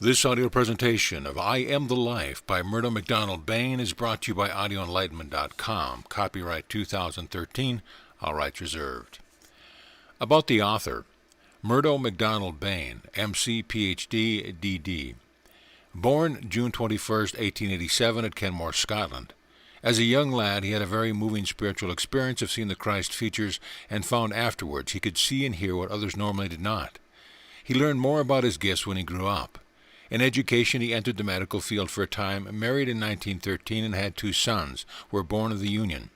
This audio presentation of I Am the Life by Murdo MacDonald Bayne is brought to you by audioenlightenment.com. Copyright 2013, all rights reserved. About the author, Murdo MacDonald Bayne, MC, PhD, DD. Born June 21, 1887 at Kenmore, Scotland. As a young lad, he had a very moving spiritual experience of seeing the Christ features and found afterwards he could see and hear what others normally did not. He learned more about his gifts when he grew up. In education, he entered the medical field for a time, married in 1913, and had 2 sons, who were born of the union.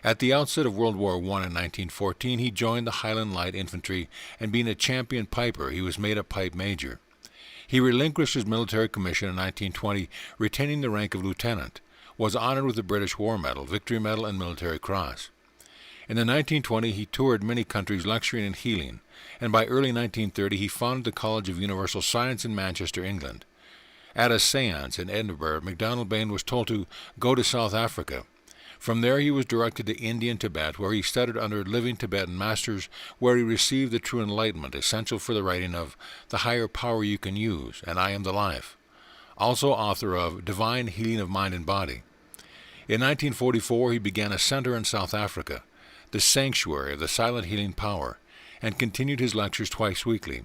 At the outset of World War I in 1914, he joined the Highland Light Infantry, and being a champion piper, he was made a pipe major. He relinquished his military commission in 1920, retaining the rank of lieutenant, was honored with the British War Medal, Victory Medal, and Military Cross. In the 1920s, he toured many countries lecturing and healing, and by early 1930 he founded the College of Universal Science in Manchester, England. At a séance in Edinburgh, MacDonald Bayne was told to go to South Africa. From there he was directed to India and Tibet, where he studied under living Tibetan masters, where he received the true enlightenment essential for the writing of The Higher Power You Can Use and I Am the Life, also author of Divine Healing of Mind and Body. In 1944 he began a center in South Africa, the Sanctuary of the Silent Healing Power, and continued his lectures twice weekly.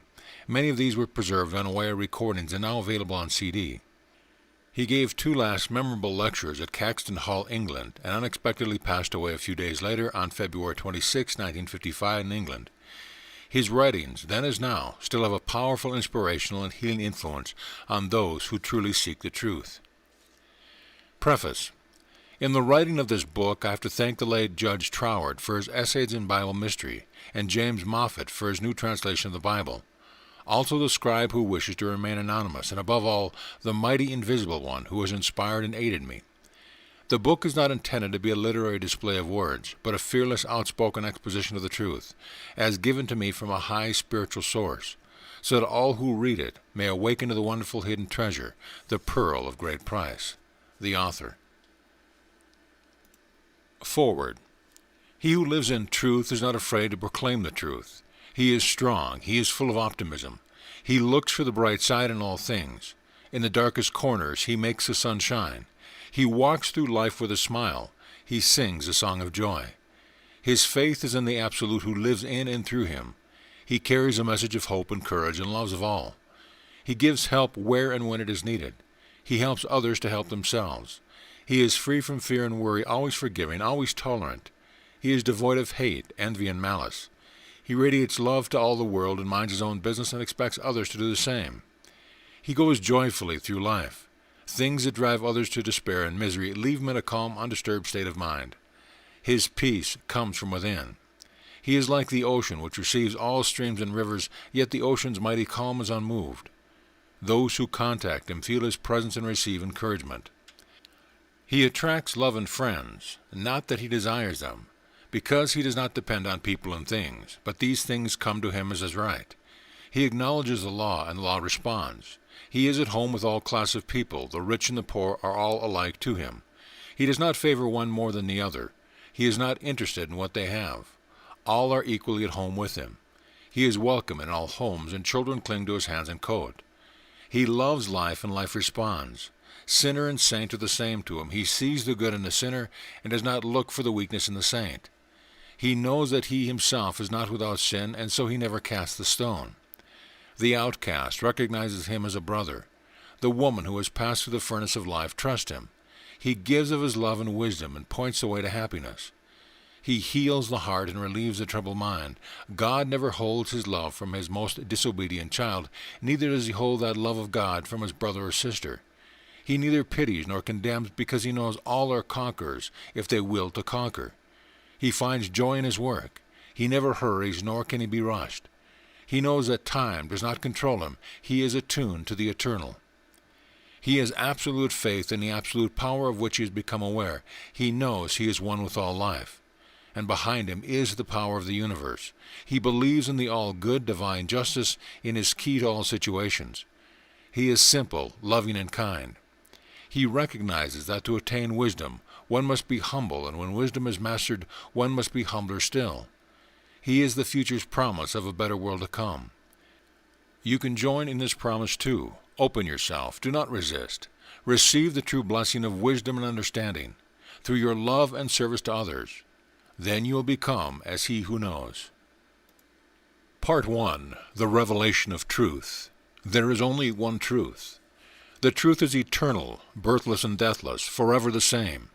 Many of these were preserved on wire recordings and now available on CD. He gave 2 last memorable lectures at Caxton Hall, England, and unexpectedly passed away a few days later on February 26, 1955 in England. His writings, then as now, still have a powerful inspirational and healing influence on those who truly seek the truth. Preface. In the writing of this book, I have to thank the late Judge Troward for his essays in Bible mystery, and James Moffat for his new translation of the Bible. Also the scribe who wishes to remain anonymous, and above all, the mighty invisible one who has inspired and aided me. The book is not intended to be a literary display of words, but a fearless, outspoken exposition of the truth, as given to me from a high spiritual source, so that all who read it may awaken to the wonderful hidden treasure, the pearl of great price. The author. Forward. He who lives in truth is not afraid to proclaim the truth. He is strong. He is full of optimism. He looks for the bright side in all things. In the darkest corners he makes the sun shine. He walks through life with a smile. He sings a song of joy. His faith is in the Absolute who lives in and through him. He carries a message of hope and courage and loves of all. He gives help where and when it is needed. He helps others to help themselves. He is free from fear and worry, always forgiving, always tolerant. He is devoid of hate, envy, and malice. He radiates love to all the world and minds his own business and expects others to do the same. He goes joyfully through life. Things that drive others to despair and misery leave him in a calm, undisturbed state of mind. His peace comes from within. He is like the ocean, which receives all streams and rivers, yet the ocean's mighty calm is unmoved. Those who contact him feel his presence and receive encouragement. He attracts love and friends, not that he desires them, because he does not depend on people and things, but these things come to him as his right. He acknowledges the law, and the law responds. He is at home with all class of people. The rich and the poor are all alike to him. He does not favor one more than the other. He is not interested in what they have. All are equally at home with him. He is welcome in all homes, and children cling to his hands and coat. He loves life, and life responds. Sinner and saint are the same to him. He sees the good in the sinner and does not look for the weakness in the saint. He knows that he himself is not without sin, and so he never casts the stone. The outcast recognizes him as a brother. The woman who has passed through the furnace of life trusts him. He gives of his love and wisdom and points the way to happiness. He heals the heart and relieves the troubled mind. God never holds his love from his most disobedient child, neither does he hold that love of God from his brother or sister. He neither pities nor condemns, because he knows all are conquerors if they will to conquer. He finds joy in his work. He never hurries, nor can he be rushed. He knows that time does not control him. He is attuned to the eternal. He has absolute faith in the absolute power of which he has become aware. He knows he is one with all life, and behind him is the power of the universe. He believes in the all-good divine justice in his key to all situations. He is simple, loving, and kind. He recognizes that to attain wisdom, one must be humble, and when wisdom is mastered, one must be humbler still. He is the future's promise of a better world to come. You can join in this promise too. Open yourself. Do not resist. Receive the true blessing of wisdom and understanding through your love and service to others. Then you will become as he who knows. Part 1. The Revelation of Truth. There is only one truth. The truth is eternal, birthless and deathless, forever the same.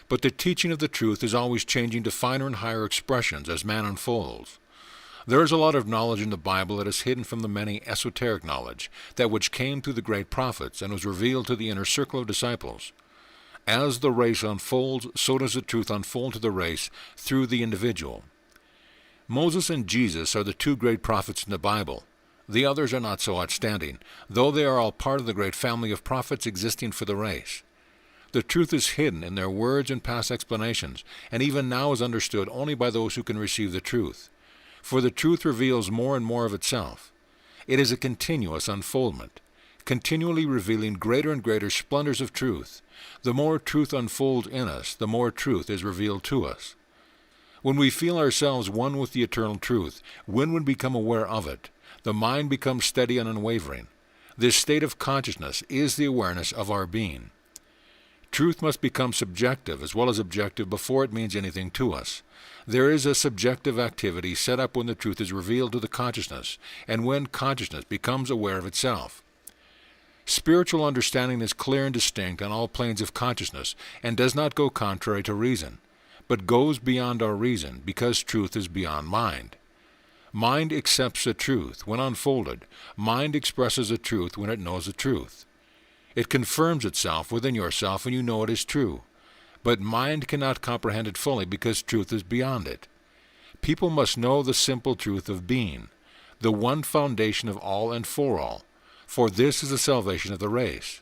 But the teaching of the truth is always changing to finer and higher expressions as man unfolds. There is a lot of knowledge in the Bible that is hidden from the many esoteric knowledge, that which came through the great prophets and was revealed to the inner circle of disciples. As the race unfolds, so does the truth unfold to the race through the individual. Moses and Jesus are the two great prophets in the Bible. The others are not so outstanding, though they are all part of the great family of prophets existing for the race. The truth is hidden in their words and past explanations, and even now is understood only by those who can receive the truth. For the truth reveals more and more of itself. It is a continuous unfoldment, continually revealing greater and greater splendors of truth. The more truth unfolds in us, the more truth is revealed to us. When we feel ourselves one with the eternal truth, when we become aware of it, the mind becomes steady and unwavering. This state of consciousness is the awareness of our being. Truth must become subjective as well as objective before it means anything to us. There is a subjective activity set up when the truth is revealed to the consciousness, and when consciousness becomes aware of itself. Spiritual understanding is clear and distinct on all planes of consciousness, and does not go contrary to reason, but goes beyond our reason, because truth is beyond mind. Mind accepts the truth when unfolded. Mind expresses the truth when it knows the truth. It confirms itself within yourself when you know it is true. But mind cannot comprehend it fully because truth is beyond it. People must know the simple truth of being, the one foundation of all and for this is the salvation of the race.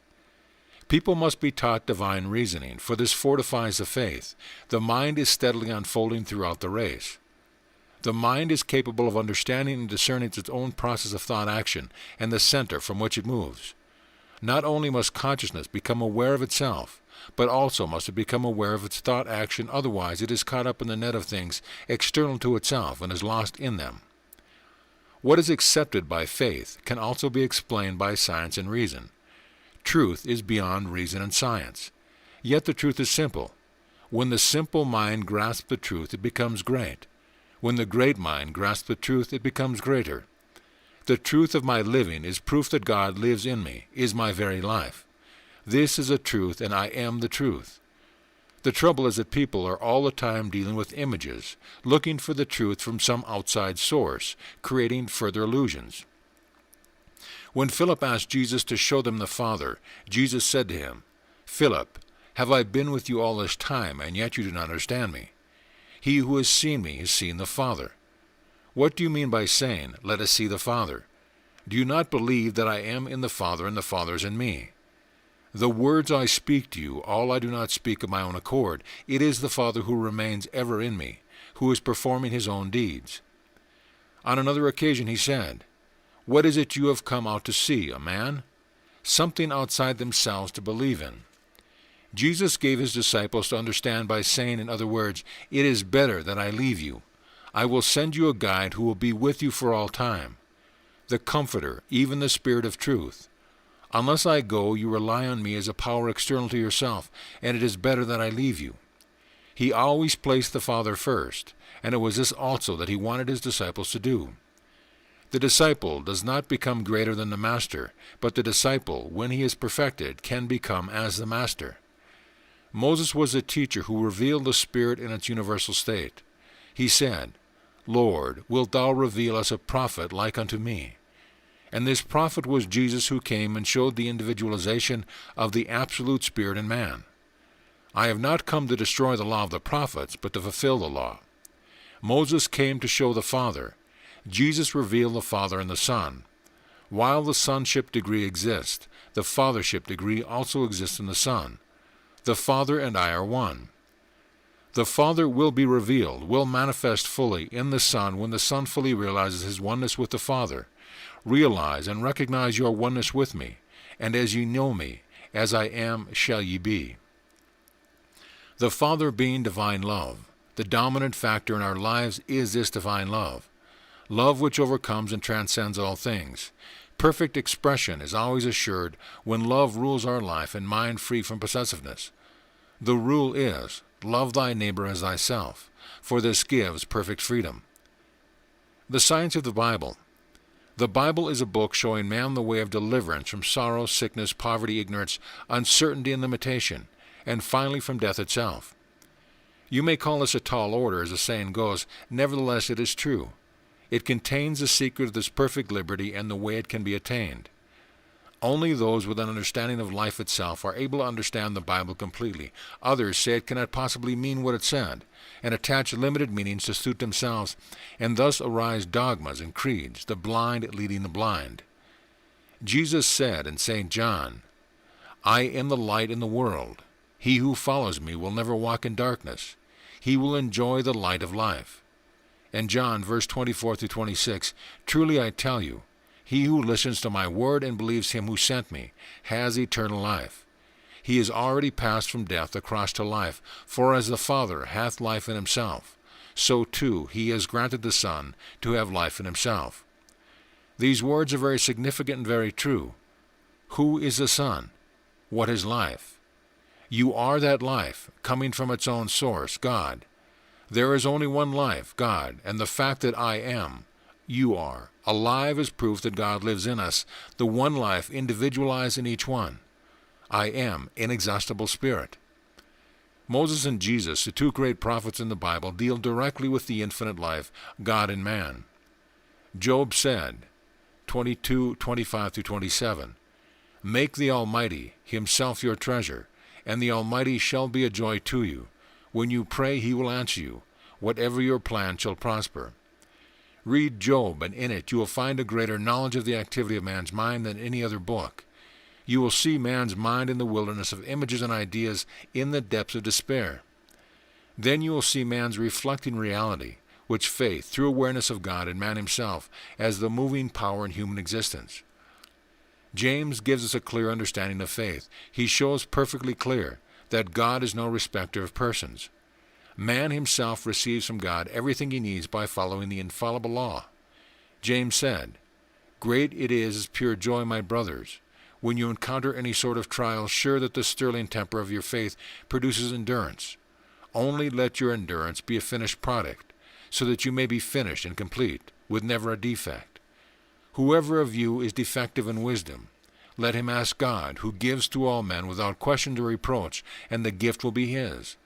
People must be taught divine reasoning, for this fortifies the faith. The mind is steadily unfolding throughout the race. The mind is capable of understanding and discerning its own process of thought-action and the center from which it moves. Not only must consciousness become aware of itself, but also must it become aware of its thought-action, otherwise it is caught up in the net of things external to itself and is lost in them. What is accepted by faith can also be explained by science and reason. Truth is beyond reason and science. Yet the truth is simple. When the simple mind grasps the truth, it becomes great. When the great mind grasps the truth, it becomes greater. The truth of my living is proof that God lives in me, is my very life. This is a truth, and I am the truth. The trouble is that people are all the time dealing with images, looking for the truth from some outside source, creating further illusions. When Philip asked Jesus to show them the Father, Jesus said to him, "Philip, have I been with you all this time, and yet you do not understand me? He who has seen me has seen the Father. What do you mean by saying, 'Let us see the Father'? Do you not believe that I am in the Father, and the Father is in me? The words I speak to you, all I do not speak of my own accord. It is the Father who remains ever in me, who is performing his own deeds." On another occasion he said, "What is it you have come out to see, a man? Something outside themselves to believe in." Jesus gave his disciples to understand by saying, in other words, "It is better that I leave you. I will send you a guide who will be with you for all time, the Comforter, even the Spirit of truth. Unless I go, you rely on me as a power external to yourself, and it is better that I leave you." He always placed the Father first, and it was this also that he wanted his disciples to do. The disciple does not become greater than the master, but the disciple, when he is perfected, can become as the master. Moses was the teacher who revealed the Spirit in its universal state. He said, "Lord, wilt thou reveal us a prophet like unto me?" And this prophet was Jesus, who came and showed the individualization of the absolute Spirit in man. "I have not come to destroy the law of the prophets, but to fulfill the law." Moses came to show the Father. Jesus revealed the Father and the Son. While the sonship degree exists, the fathership degree also exists in the Son. The Father and I are one. The Father will be revealed, will manifest fully in the Son when the Son fully realizes his oneness with the Father. Realize and recognize your oneness with me, and as ye know me, as I am, shall ye be. The Father being divine love, the dominant factor in our lives is this divine love, love which overcomes and transcends all things. perfect expression is always assured when love rules our life and mind free from possessiveness. The rule is, love thy neighbor as thyself, for this gives perfect freedom. The science of the Bible. The Bible is a book showing man the way of deliverance from sorrow, sickness, poverty, ignorance, uncertainty, and limitation, and finally from death itself. You may call this a tall order, as the saying goes, nevertheless it is true. It contains the secret of this perfect liberty and the way it can be attained. Only those with an understanding of life itself are able to understand the Bible completely. Others say it cannot possibly mean what it said, and attach limited meanings to suit themselves, and thus arise dogmas and creeds, the blind leading the blind. Jesus said in St. John, I am the light in the world. He who follows me will never walk in darkness. He will enjoy the light of life. And John, verse 24 through 26, truly I tell you, he who listens to my word and believes him who sent me has eternal life. He is already passed from death across to life, for as the Father hath life in himself, so too he has granted the Son to have life in himself. These words are very significant and very true. Who is the Son? What is life? You are that life, coming from its own source, God. There is only one life, God, and the fact that I am, you are, alive is proof that God lives in us, the one life individualized in each one. I am inexhaustible spirit. Moses and Jesus, the two great prophets in the Bible, deal directly with the infinite life, God and man. Job said, 22:25-27, Make the Almighty himself your treasure, and the Almighty shall be a joy to you. When you pray, he will answer you. Whatever your plan shall prosper. Read Job, and in it you will find a greater knowledge of the activity of man's mind than any other book. You will see man's mind in the wilderness of images and ideas in the depths of despair. Then you will see man's reflecting reality, which faith, through awareness of God and man himself, as the moving power in human existence. James gives us a clear understanding of faith. He shows perfectly clear that God is no respecter of persons. Man himself receives from God everything he needs by following the infallible law. James said, Great it is as pure joy, my brothers, when you encounter any sort of trial, sure that the sterling temper of your faith produces endurance. Only let your endurance be a finished product, so that you may be finished and complete, with never a defect. Whoever of you is defective in wisdom, let him ask God, who gives to all men without question or reproach, and the gift will be his.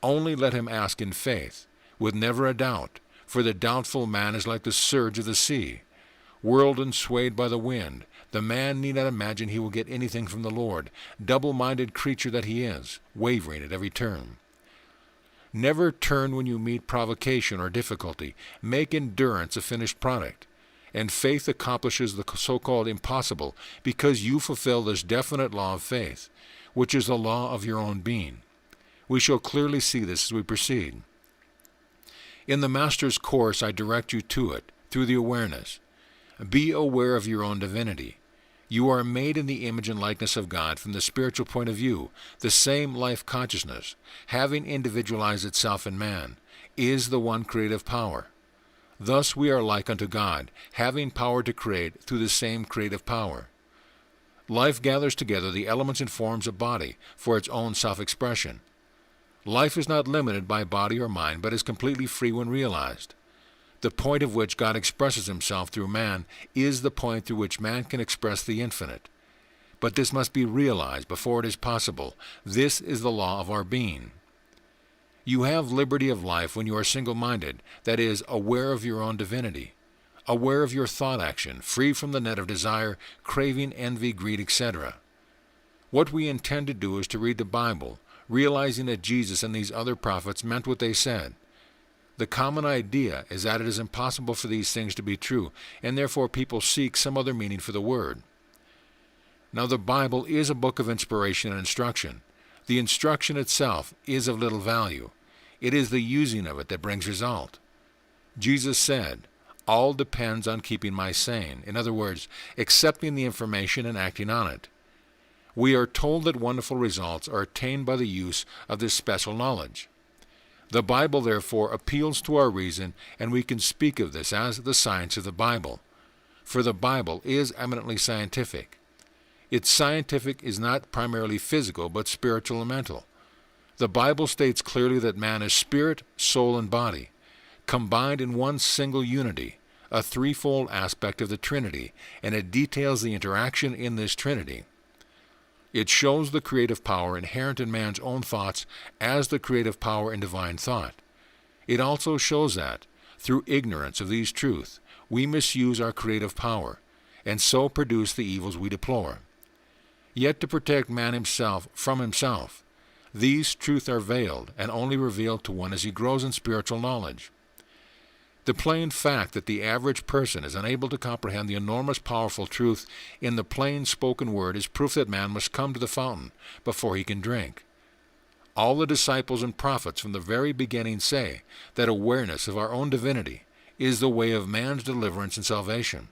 Only let him ask in faith, with never a doubt, for the doubtful man is like the surge of the sea, whirled and swayed by the wind. The man need not imagine he will get anything from the Lord, double-minded creature that he is, wavering at every turn. Never turn when you meet provocation or difficulty. Make endurance a finished product. And faith accomplishes the so-called impossible because you fulfill this definite law of faith, which is the law of your own being. We shall clearly see this as we proceed. In the Master's course, I direct you to it, through the awareness. Be aware of your own divinity. You are made in the image and likeness of God from the spiritual point of view. The same life consciousness, having individualized itself in man, is the one creative power. Thus we are like unto God, having power to create through the same creative power. Life gathers together the elements and forms of body for its own self-expression. Life is not limited by body or mind, but is completely free when realized. The point of which God expresses himself through man is the point through which man can express the infinite. But this must be realized before it is possible. This is the law of our being. You have liberty of life when you are single-minded, that is, aware of your own divinity, aware of your thought action, free from the net of desire, craving, envy, greed, etc. What we intend to do is to read the Bible, realizing that Jesus and these other prophets meant what they said. The common idea is that it is impossible for these things to be true, and therefore people seek some other meaning for the word. Now the Bible is a book of inspiration and instruction. The instruction itself is of little value. It is the using of it that brings result. Jesus said, all depends on keeping my saying. In other words, accepting the information and acting on it. We are told that wonderful results are attained by the use of this special knowledge. The Bible, therefore, appeals to our reason, and we can speak of this as the science of the Bible. for the Bible is eminently scientific. Its scientific is not primarily physical, but spiritual and mental. The Bible states clearly that man is spirit, soul, and body, combined in one single unity, a threefold aspect of the Trinity, and it details the interaction in this Trinity. It shows the creative power inherent in man's own thoughts as the creative power in divine thought. It also shows that, through ignorance of these truths, we misuse our creative power, and so produce the evils we deplore. Yet to protect man himself from himself, these truths are veiled and only revealed to one as he grows in spiritual knowledge. The plain fact that the average person is unable to comprehend the enormous powerful truth in the plain spoken word is proof that man must come to the fountain before he can drink. All the disciples and prophets from the very beginning say that awareness of our own divinity is the way of man's deliverance and salvation.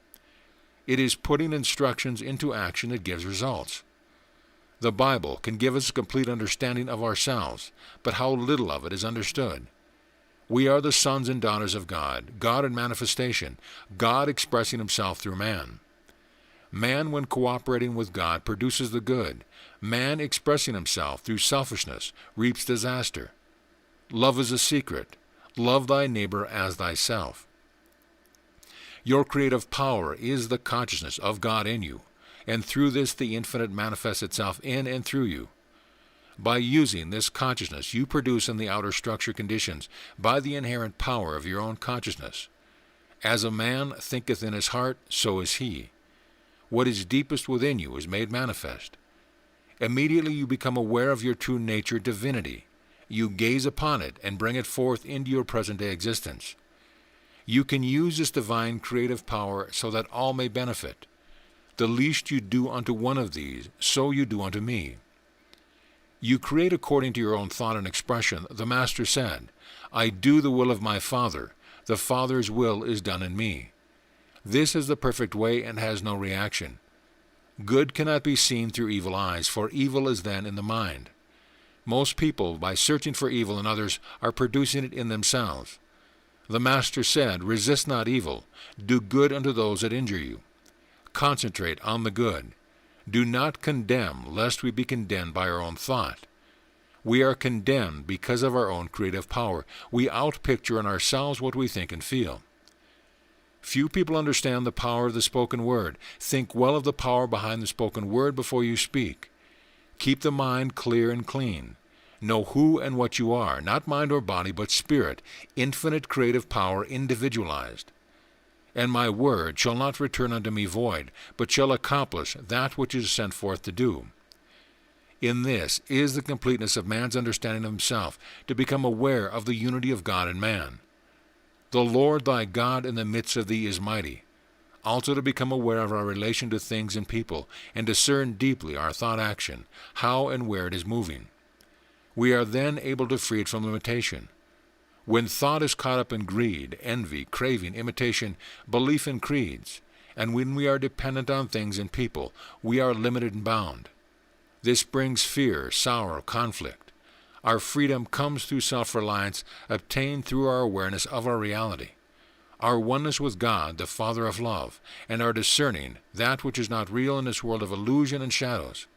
It is putting instructions into action that gives results. The Bible can give us a complete understanding of ourselves, but how little of it is understood. We are the sons and daughters of God, God in manifestation, God expressing himself through man. Man, when cooperating with God, produces the good. Man expressing himself through selfishness reaps disaster. Love is a secret. Love thy neighbor as thyself. Your creative power is the consciousness of God in you, and through this the infinite manifests itself in and through you. By using this consciousness, you produce in the outer structure conditions by the inherent power of your own consciousness. As a man thinketh in his heart, so is he. What is deepest within you is made manifest. Immediately you become aware of your true nature, divinity. You gaze upon it and bring it forth into your present-day existence. You can use this divine creative power so that all may benefit. The least you do unto one of these, so you do unto me. You create according to your own thought and expression. The Master said, I do the will of my Father. The Father's will is done in me. This is the perfect way and has no reaction. Good cannot be seen through evil eyes, for evil is then in the mind. Most people, by searching for evil in others, are producing it in themselves. The Master said, resist not evil. Do good unto those that injure you. Concentrate on the good. Do not condemn, lest we be condemned by our own thought. We are condemned because of our own creative power. We outpicture in ourselves what we think and feel. Few people understand the power of the spoken word. Think well of the power behind the spoken word before you speak. Keep the mind clear and clean. Know who and what you are, not mind or body, but spirit, infinite creative power individualized. And my word shall not return unto me void, but shall accomplish that which is sent forth to do. In this is the completeness of man's understanding of himself, to become aware of the unity of God and man. The Lord thy God in the midst of thee is mighty. Also to become aware of our relation to things and people, and discern deeply our thought action, how and where it is moving. We are then able to free it from limitation. When thought is caught up in greed, envy, craving, imitation, belief in creeds, and when we are dependent on things and people, we are limited and bound. This brings fear, sorrow, conflict. Our freedom comes through self-reliance, obtained through our awareness of our reality, our oneness with God, the Father of love, and our discerning that which is not real in this world of illusion and shadows.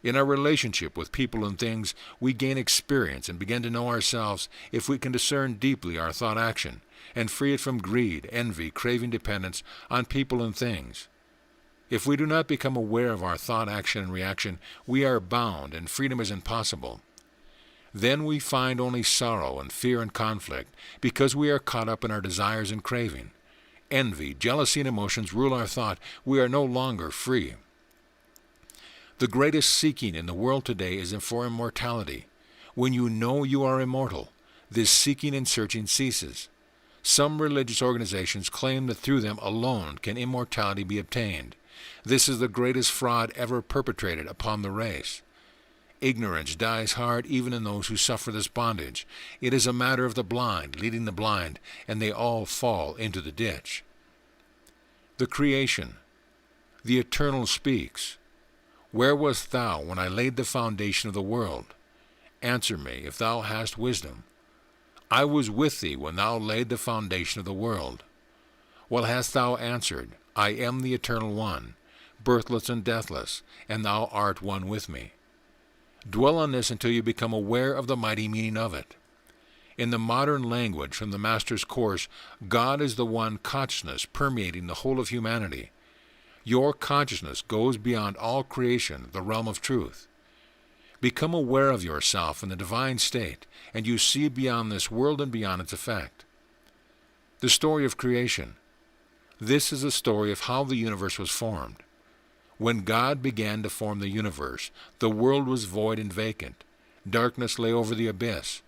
In our relationship with people and things, we gain experience and begin to know ourselves if we can discern deeply our thought action and free it from greed, envy, craving dependence on people and things. If we do not become aware of our thought action and reaction, we are bound and freedom is impossible. Then we find only sorrow and fear and conflict because we are caught up in our desires and craving. Envy, jealousy, and emotions rule our thought. We are no longer free. The greatest seeking in the world today is for immortality. When you know you are immortal, this seeking and searching ceases. Some religious organizations claim that through them alone can immortality be obtained. This is the greatest fraud ever perpetrated upon the race. Ignorance dies hard even in those who suffer this bondage. It is a matter of the blind leading the blind, and they all fall into the ditch. The creation. The Eternal speaks. Where wast thou when I laid the foundation of the world? Answer me, if thou hast wisdom. I was with thee when thou laid the foundation of the world. What hast thou answered? I am the Eternal One, birthless and deathless, and thou art one with me. Dwell on this until you become aware of the mighty meaning of it. In the modern language from the Master's Course, God is the one consciousness permeating the whole of humanity. Your consciousness goes beyond all creation, the realm of truth. Become aware of yourself in the divine state, and you see beyond this world and beyond its effect. The story of creation. This is the story of how the universe was formed. When God began to form the universe, the world was void and vacant. Darkness lay over the abyss.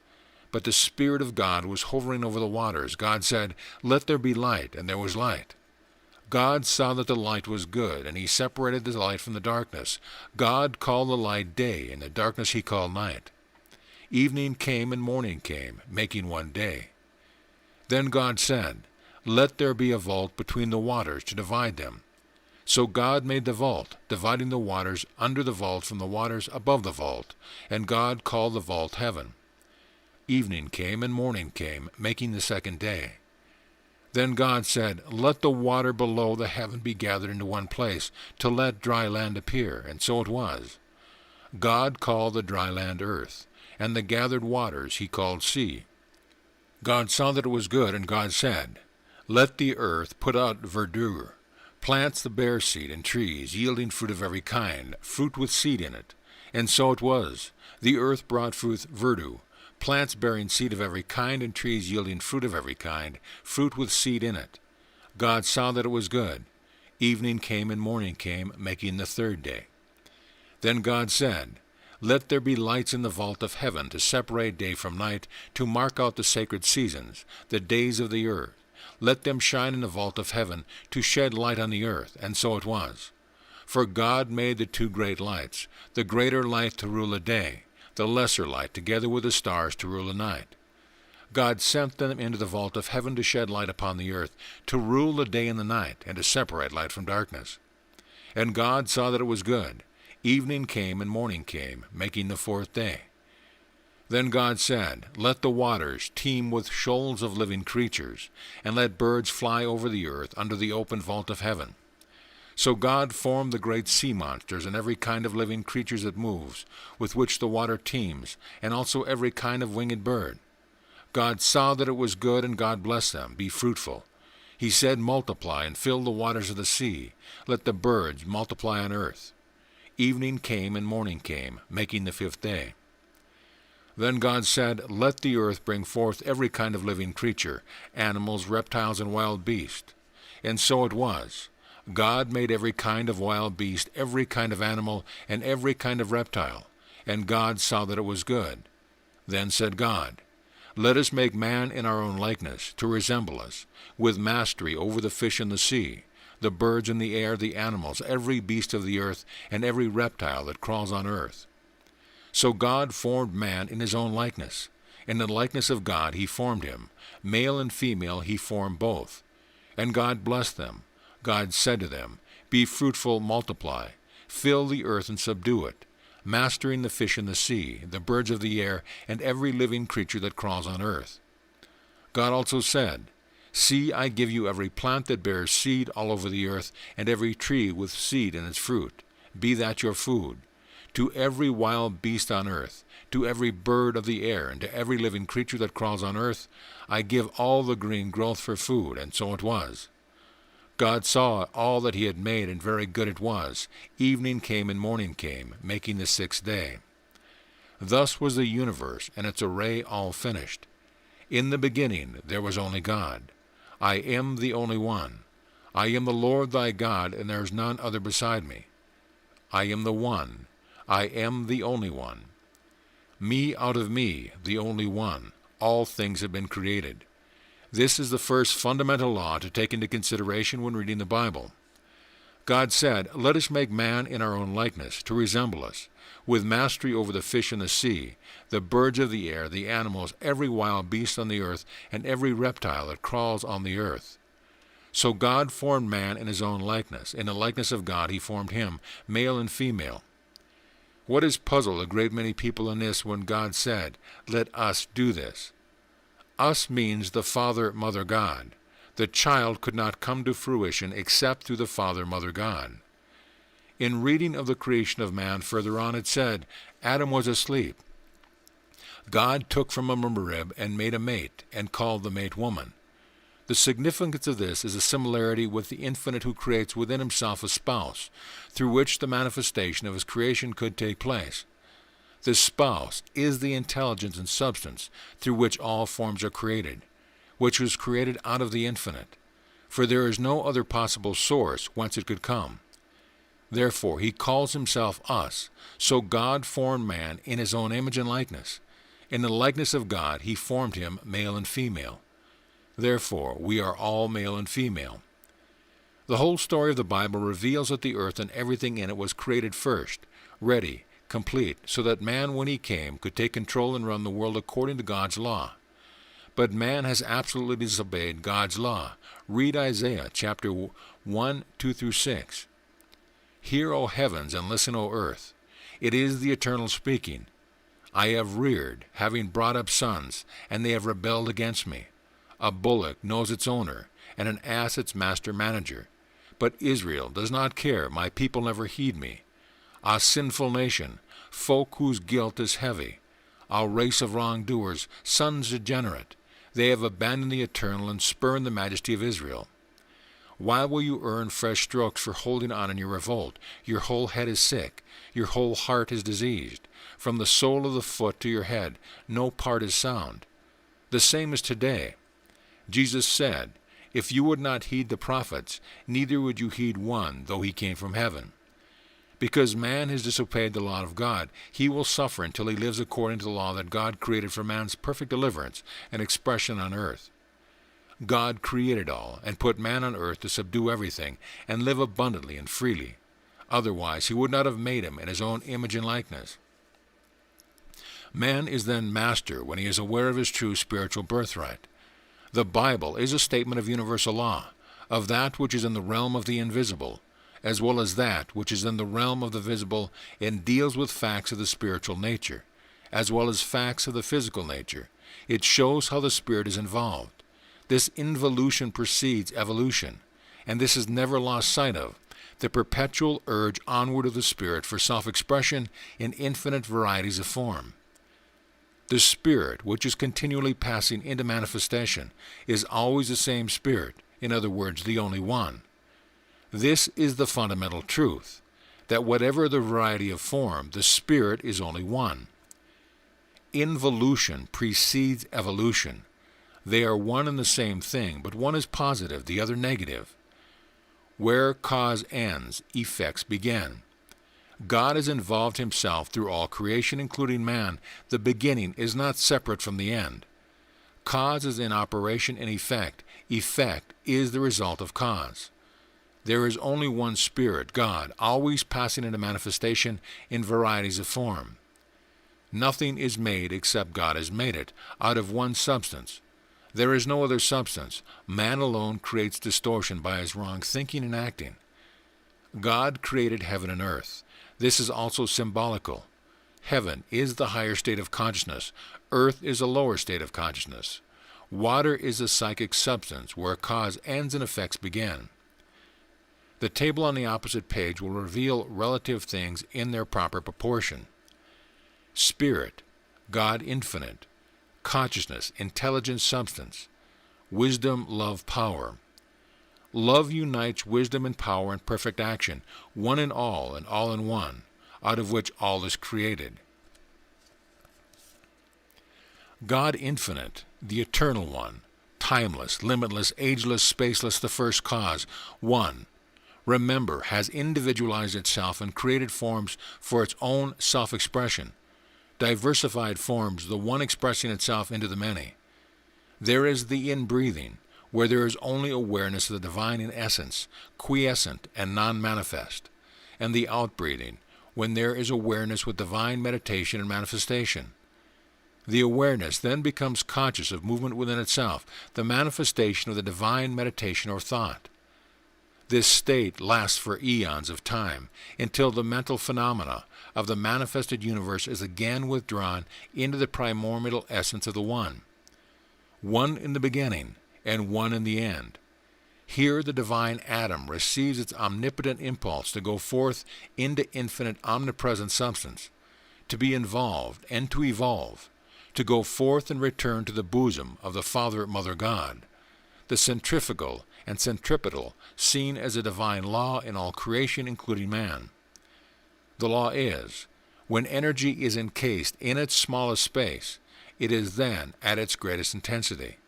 But the Spirit of God was hovering over the waters. God said, "Let there be light," and there was light. God saw that the light was good, and he separated the light from the darkness. God called the light day, and the darkness he called night. Evening came and morning came, making one day. Then God said, "Let there be a vault between the waters to divide them." So God made the vault, dividing the waters under the vault from the waters above the vault, and God called the vault heaven. Evening came and morning came, making the second day. Then God said, "Let the water below the heaven be gathered into one place, to let dry land appear," and so it was. God called the dry land earth, and the gathered waters he called sea. God saw that it was good, and God said, "Let the earth put out verdure, plants that bear seed, and trees, yielding fruit of every kind, fruit with seed in it." And so it was. The earth brought forth verdure, plants bearing seed of every kind, and trees yielding fruit of every kind, fruit with seed in it. God saw that it was good. Evening came and morning came, making the third day. Then God said, "Let there be lights in the vault of heaven to separate day from night, to mark out the sacred seasons, the days of the earth. Let them shine in the vault of heaven, to shed light on the earth." And so it was. For God made the two great lights, the greater light to rule the day, the lesser light together with the stars to rule the night. God sent them into the vault of heaven to shed light upon the earth, to rule the day and the night, and to separate light from darkness. And God saw that it was good. Evening came and morning came, making the fourth day. Then God said, "Let the waters teem with shoals of living creatures, and let birds fly over the earth under the open vault of heaven." So God formed the great sea monsters and every kind of living creatures that moves, with which the water teems, and also every kind of winged bird. God saw that it was good, and God blessed them. "Be fruitful." He said, "Multiply, and fill the waters of the sea. Let the birds multiply on earth." Evening came and morning came, making the fifth day. Then God said, "Let the earth bring forth every kind of living creature, animals, reptiles, and wild beasts." And so it was. God made every kind of wild beast, every kind of animal, and every kind of reptile. And God saw that it was good. Then said God, "Let us make man in our own likeness, to resemble us, with mastery over the fish in the sea, the birds in the air, the animals, every beast of the earth, and every reptile that crawls on earth." So God formed man in his own likeness. In the likeness of God he formed him. Male and female he formed both. And God blessed them. God said to them, "Be fruitful, multiply, fill the earth and subdue it, mastering the fish in the sea, the birds of the air, and every living creature that crawls on earth." God also said, "See, I give you every plant that bears seed all over the earth, and every tree with seed in its fruit. Be that your food. To every wild beast on earth, to every bird of the air, and to every living creature that crawls on earth, I give all the green growth for food." And so it was. God saw all that he had made, and very good it was. Evening came and morning came, making the sixth day. Thus was the universe and its array all finished. In the beginning there was only God. I am the only one. I am the Lord thy God, and there is none other beside me. I am the one. I am the only one. Me out of me, the only one, all things have been created. This is the first fundamental law to take into consideration when reading the Bible. God said, "Let us make man in our own likeness, to resemble us, with mastery over the fish in the sea, the birds of the air, the animals, every wild beast on the earth, and every reptile that crawls on the earth." So God formed man in his own likeness. In the likeness of God he formed him, male and female. What has puzzled a great many people in this when God said, "Let us do this"? Us means the Father, Mother God, The child could not come to fruition except through the Father, Mother God. In reading of the creation of man further on, it said, Adam was asleep. God took from him a rib and made a mate, and called the mate woman. The significance of this is a similarity with the Infinite who creates within himself a spouse, through which the manifestation of his creation could take place. This spouse is the intelligence and substance through which all forms are created, which was created out of the Infinite, for there is no other possible source whence it could come. Therefore he calls himself us, so God formed man in his own image and likeness. In the likeness of God he formed him male and female. Therefore we are all male and female. The whole story of the Bible reveals that the earth and everything in it was created first, ready, complete, so that man, when he came, could take control and run the world according to God's law. But man has absolutely disobeyed God's law. Read Isaiah chapter 1, 2 through 6. Hear, O heavens, and listen, O earth. It is the Eternal speaking. I have reared, having brought up sons, and they have rebelled against me. A bullock knows its owner, and an ass its master manager. But Israel does not care, my people never heed me. A sinful nation, folk whose guilt is heavy. A race of wrongdoers, sons degenerate. They have abandoned the Eternal and spurned the majesty of Israel. Why will you earn fresh strokes for holding on in your revolt? Your whole head is sick, your whole heart is diseased. From the sole of the foot to your head, no part is sound. The same is today. Jesus said, If you would not heed the prophets, neither would you heed one, though he came from heaven. Because man has disobeyed the law of God, he will suffer until he lives according to the law that God created for man's perfect deliverance and expression on earth. God created all, and put man on earth to subdue everything, and live abundantly and freely. Otherwise he would not have made him in his own image and likeness. Man is then master when he is aware of his true spiritual birthright. The Bible is a statement of universal law, of that which is in the realm of the invisible, as well as that which is in the realm of the visible, and deals with facts of the spiritual nature, as well as facts of the physical nature. It shows how the spirit is involved. This involution precedes evolution, and this is never lost sight of, the perpetual urge onward of the spirit for self-expression in infinite varieties of form. The spirit, which is continually passing into manifestation, is always the same spirit, in other words, the only one. This is the fundamental truth, that whatever the variety of form, the spirit is only one. Involution precedes evolution. They are one and the same thing, but one is positive, the other negative. Where cause ends, effects begin. God has involved himself through all creation, including man. The beginning is not separate from the end. Cause is in operation and effect. Effect is the result of cause. There is only one Spirit, God, always passing into manifestation in varieties of form. Nothing is made except God has made it, out of one substance. There is no other substance. Man alone creates distortion by his wrong thinking and acting. God created heaven and earth. This is also symbolical. Heaven is the higher state of consciousness. Earth is a lower state of consciousness. Water is a psychic substance where cause ends and effects begin. The table on the opposite page will reveal relative things in their proper proportion. Spirit, God infinite. Consciousness, intelligent substance. Wisdom, love, power. Love unites wisdom and power in perfect action, one in all and all in one, out of which all is created. God infinite, the eternal one, timeless, limitless, ageless, spaceless, the first cause, one, remember, has individualized itself and created forms for its own self-expression, diversified forms, the one expressing itself into the many. There is the inbreathing, where there is only awareness of the divine in essence, quiescent and non-manifest, and the outbreathing, when there is awareness with divine meditation and manifestation. The awareness then becomes conscious of movement within itself, the manifestation of the divine meditation or thought. This state lasts for eons of time, until the mental phenomena of the manifested universe is again withdrawn into the primordial essence of the One. One in the beginning, and one in the end, Here the divine atom receives its omnipotent impulse to go forth into infinite omnipresent substance, to be involved and to evolve, to go forth and return to the bosom of the Father-Mother God. The centrifugal and centripetal seen as a divine law in all creation, including man. The law is, when energy is encased in its smallest space, it is then at its greatest intensity.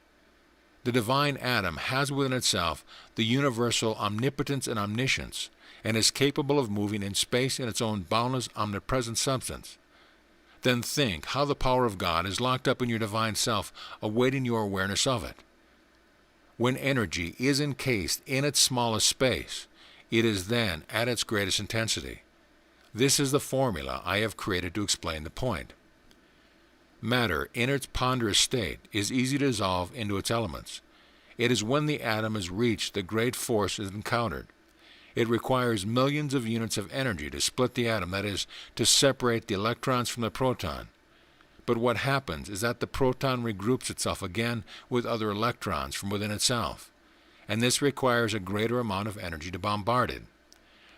The divine atom has within itself the universal omnipotence and omniscience, and is capable of moving in space in its own boundless omnipresent substance. Then think how the power of God is locked up in your divine self, awaiting your awareness of it. When energy is encased in its smallest space, it is then at its greatest intensity. This is the formula I have created to explain the point. Matter, in its ponderous state, is easy to dissolve into its elements. It is when the atom is reached that great force is encountered. It requires millions of units of energy to split the atom, that is, to separate the electrons from the proton. But what happens is that the proton regroups itself again with other electrons from within itself, and this requires a greater amount of energy to bombard it.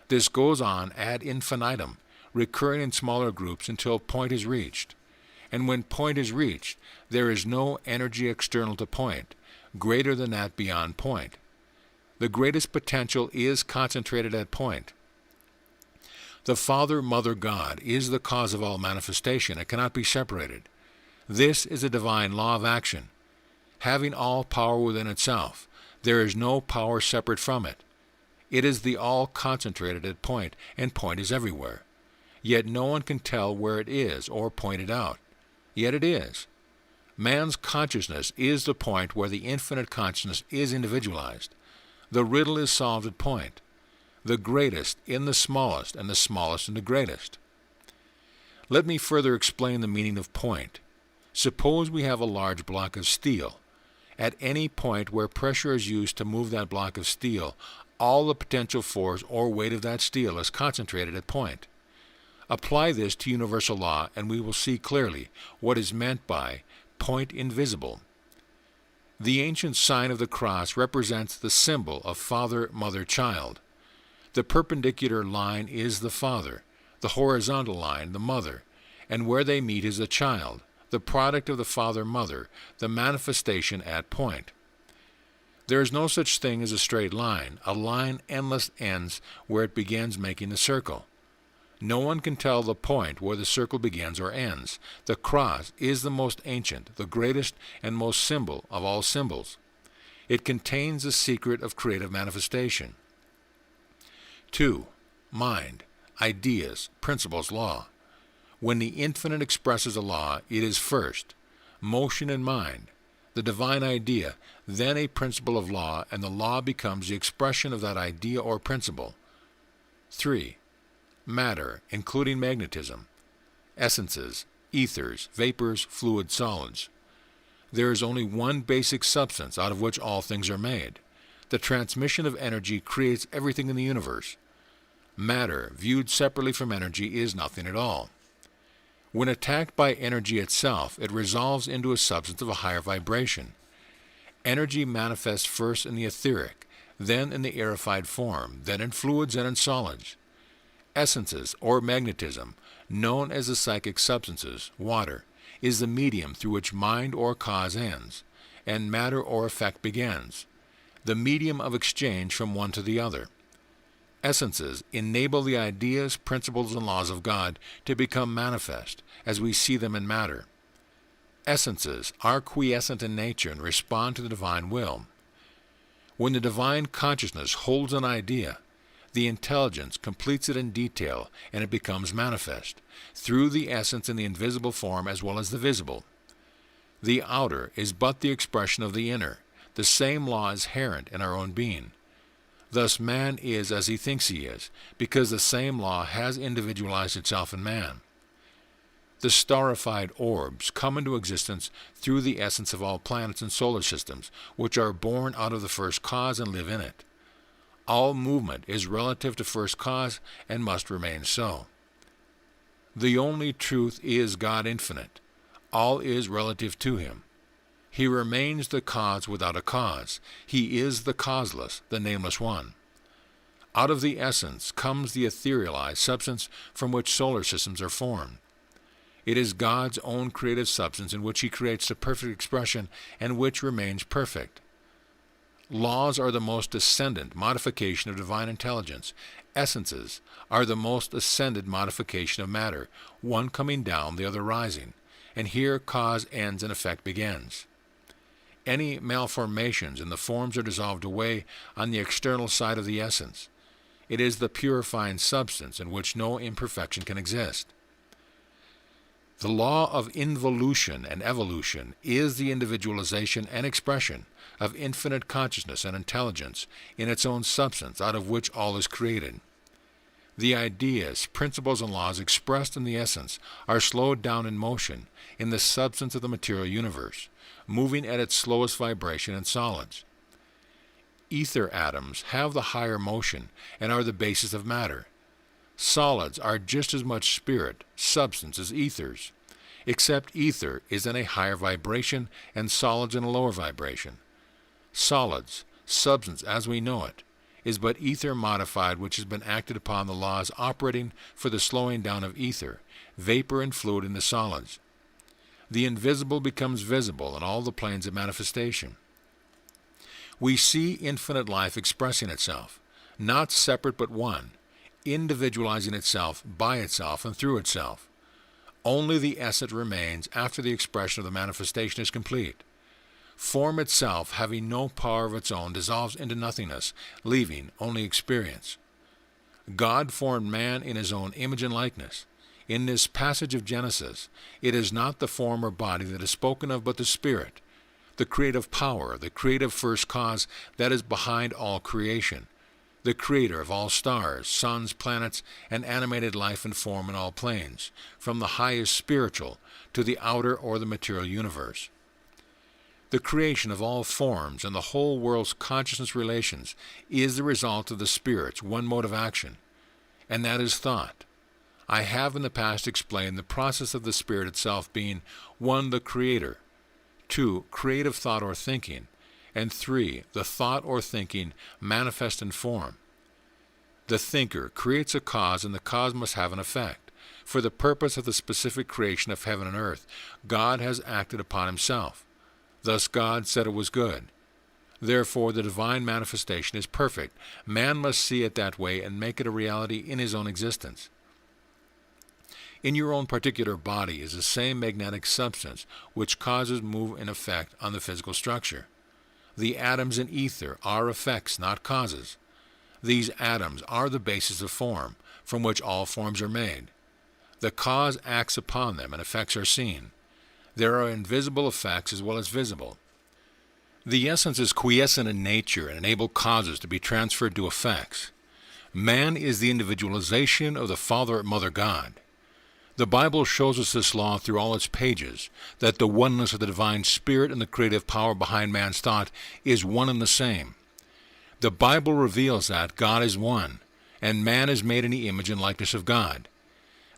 This goes on ad infinitum, recurring in smaller groups until point is reached. And when point is reached, there is no energy external to point, greater than that beyond point. The greatest potential is concentrated at point. The Father-Mother God is the cause of all manifestation. It cannot be separated. This is a divine law of action. Having all power within itself, there is no power separate from it. It is the all concentrated at point, and point is everywhere. Yet no one can tell where it is or point it out. Yet it is. Man's consciousness is the point where the infinite consciousness is individualized. The riddle is solved at point. The greatest in the smallest, and the smallest in the greatest. Let me further explain the meaning of point. Suppose we have a large block of steel. At any point where pressure is used to move that block of steel, all the potential force or weight of that steel is concentrated at point. Apply this to universal law, and we will see clearly what is meant by point invisible. The ancient sign of the cross represents the symbol of Father, Mother, Child. The perpendicular line is the Father, the horizontal line the Mother, and where they meet is the child, the product of the Father-Mother, the manifestation at point. There is no such thing as a straight line. A line endless ends where it begins making the circle. No one can tell the point where the circle begins or ends. The cross is the most ancient, the greatest, and most symbol of all symbols. It contains the secret of creative manifestation. 2. Mind, ideas, principles, law. When the infinite expresses a law, it is first motion in mind, the divine idea, then a principle of law, and the law becomes the expression of that idea or principle. 3. Matter, including magnetism, essences, ethers, vapors, fluids, solids. There is only one basic substance out of which all things are made. The transmission of energy creates everything in the universe. Matter, viewed separately from energy, is nothing at all. When attacked by energy itself, it resolves into a substance of a higher vibration. Energy manifests first in the etheric, then in the aerified form, then in fluids and in solids. Essences, or magnetism, known as the psychic substances, water, is the medium through which mind or cause ends, and matter or effect begins, the medium of exchange from one to the other. Essences enable the ideas, principles, and laws of God to become manifest as we see them in matter. Essences are quiescent in nature and respond to the divine will. When the divine consciousness holds an idea, the intelligence completes it in detail, and it becomes manifest, through the essence in the invisible form as well as the visible. The outer is but the expression of the inner. The same law is inherent in our own being. Thus man is as he thinks he is, because the same law has individualized itself in man. The starified orbs come into existence through the essence of all planets and solar systems, which are born out of the first cause and live in it. All movement is relative to first cause and must remain so. The only truth is God infinite. All is relative to him. He remains the cause without a cause. He is the causeless, the nameless one. Out of the essence comes the etherealized substance from which solar systems are formed. It is God's own creative substance in which He creates the perfect expression and which remains perfect. Laws are the most ascendant modification of divine intelligence. Essences are the most ascended modification of matter, one coming down, the other rising, and here cause ends and effect begins. Any malformations in the forms are dissolved away on the external side of the essence. It is the purifying substance in which no imperfection can exist. The law of involution and evolution is the individualization and expression of infinite consciousness and intelligence in its own substance, out of which all is created. The ideas, principles, and laws expressed in the essence are slowed down in motion in the substance of the material universe, moving at its slowest vibration in solids. Ether atoms have the higher motion and are the basis of matter. Solids are just as much spirit, substance, as ethers, except ether is in a higher vibration and solids in a lower vibration. Solids, substance as we know it, is but ether modified, which has been acted upon the laws operating for the slowing down of ether, vapor and fluid into solids. The invisible becomes visible in all the planes of manifestation. We see infinite life expressing itself, not separate but one, individualizing itself by itself and through itself. Only the essence remains after the expression of the manifestation is complete. Form itself, having no power of its own, dissolves into nothingness, leaving only experience. God formed man in His own image and likeness. In this passage of Genesis, it is not the form or body that is spoken of, but the spirit, the creative power, the creative first cause that is behind all creation, the creator of all stars, suns, planets, and animated life and form in all planes, from the highest spiritual to the outer or the material universe. The creation of all forms and the whole world's consciousness relations is the result of the Spirit's one mode of action, and that is thought. I have in the past explained the process of the Spirit itself being 1. The Creator, 2. Creative thought or thinking, and 3. The thought or thinking manifest in form. The thinker creates a cause, and the cause must have an effect. For the purpose of the specific creation of heaven and earth, God has acted upon Himself. Thus God said it was good. Therefore the divine manifestation is perfect. Man must see it that way and make it a reality in his own existence. In your own particular body is the same magnetic substance which causes move and effect on the physical structure. The atoms in ether are effects, not causes. These atoms are the basis of form, from which all forms are made. The cause acts upon them, and effects are seen. There are invisible effects as well as visible. The essence is quiescent in nature and enables causes to be transferred to effects. Man is the individualization of the Father and Mother God. The Bible shows us this law through all its pages, that the oneness of the divine spirit and the creative power behind man's thought is one and the same. The Bible reveals that God is one, and man is made in the image and likeness of God.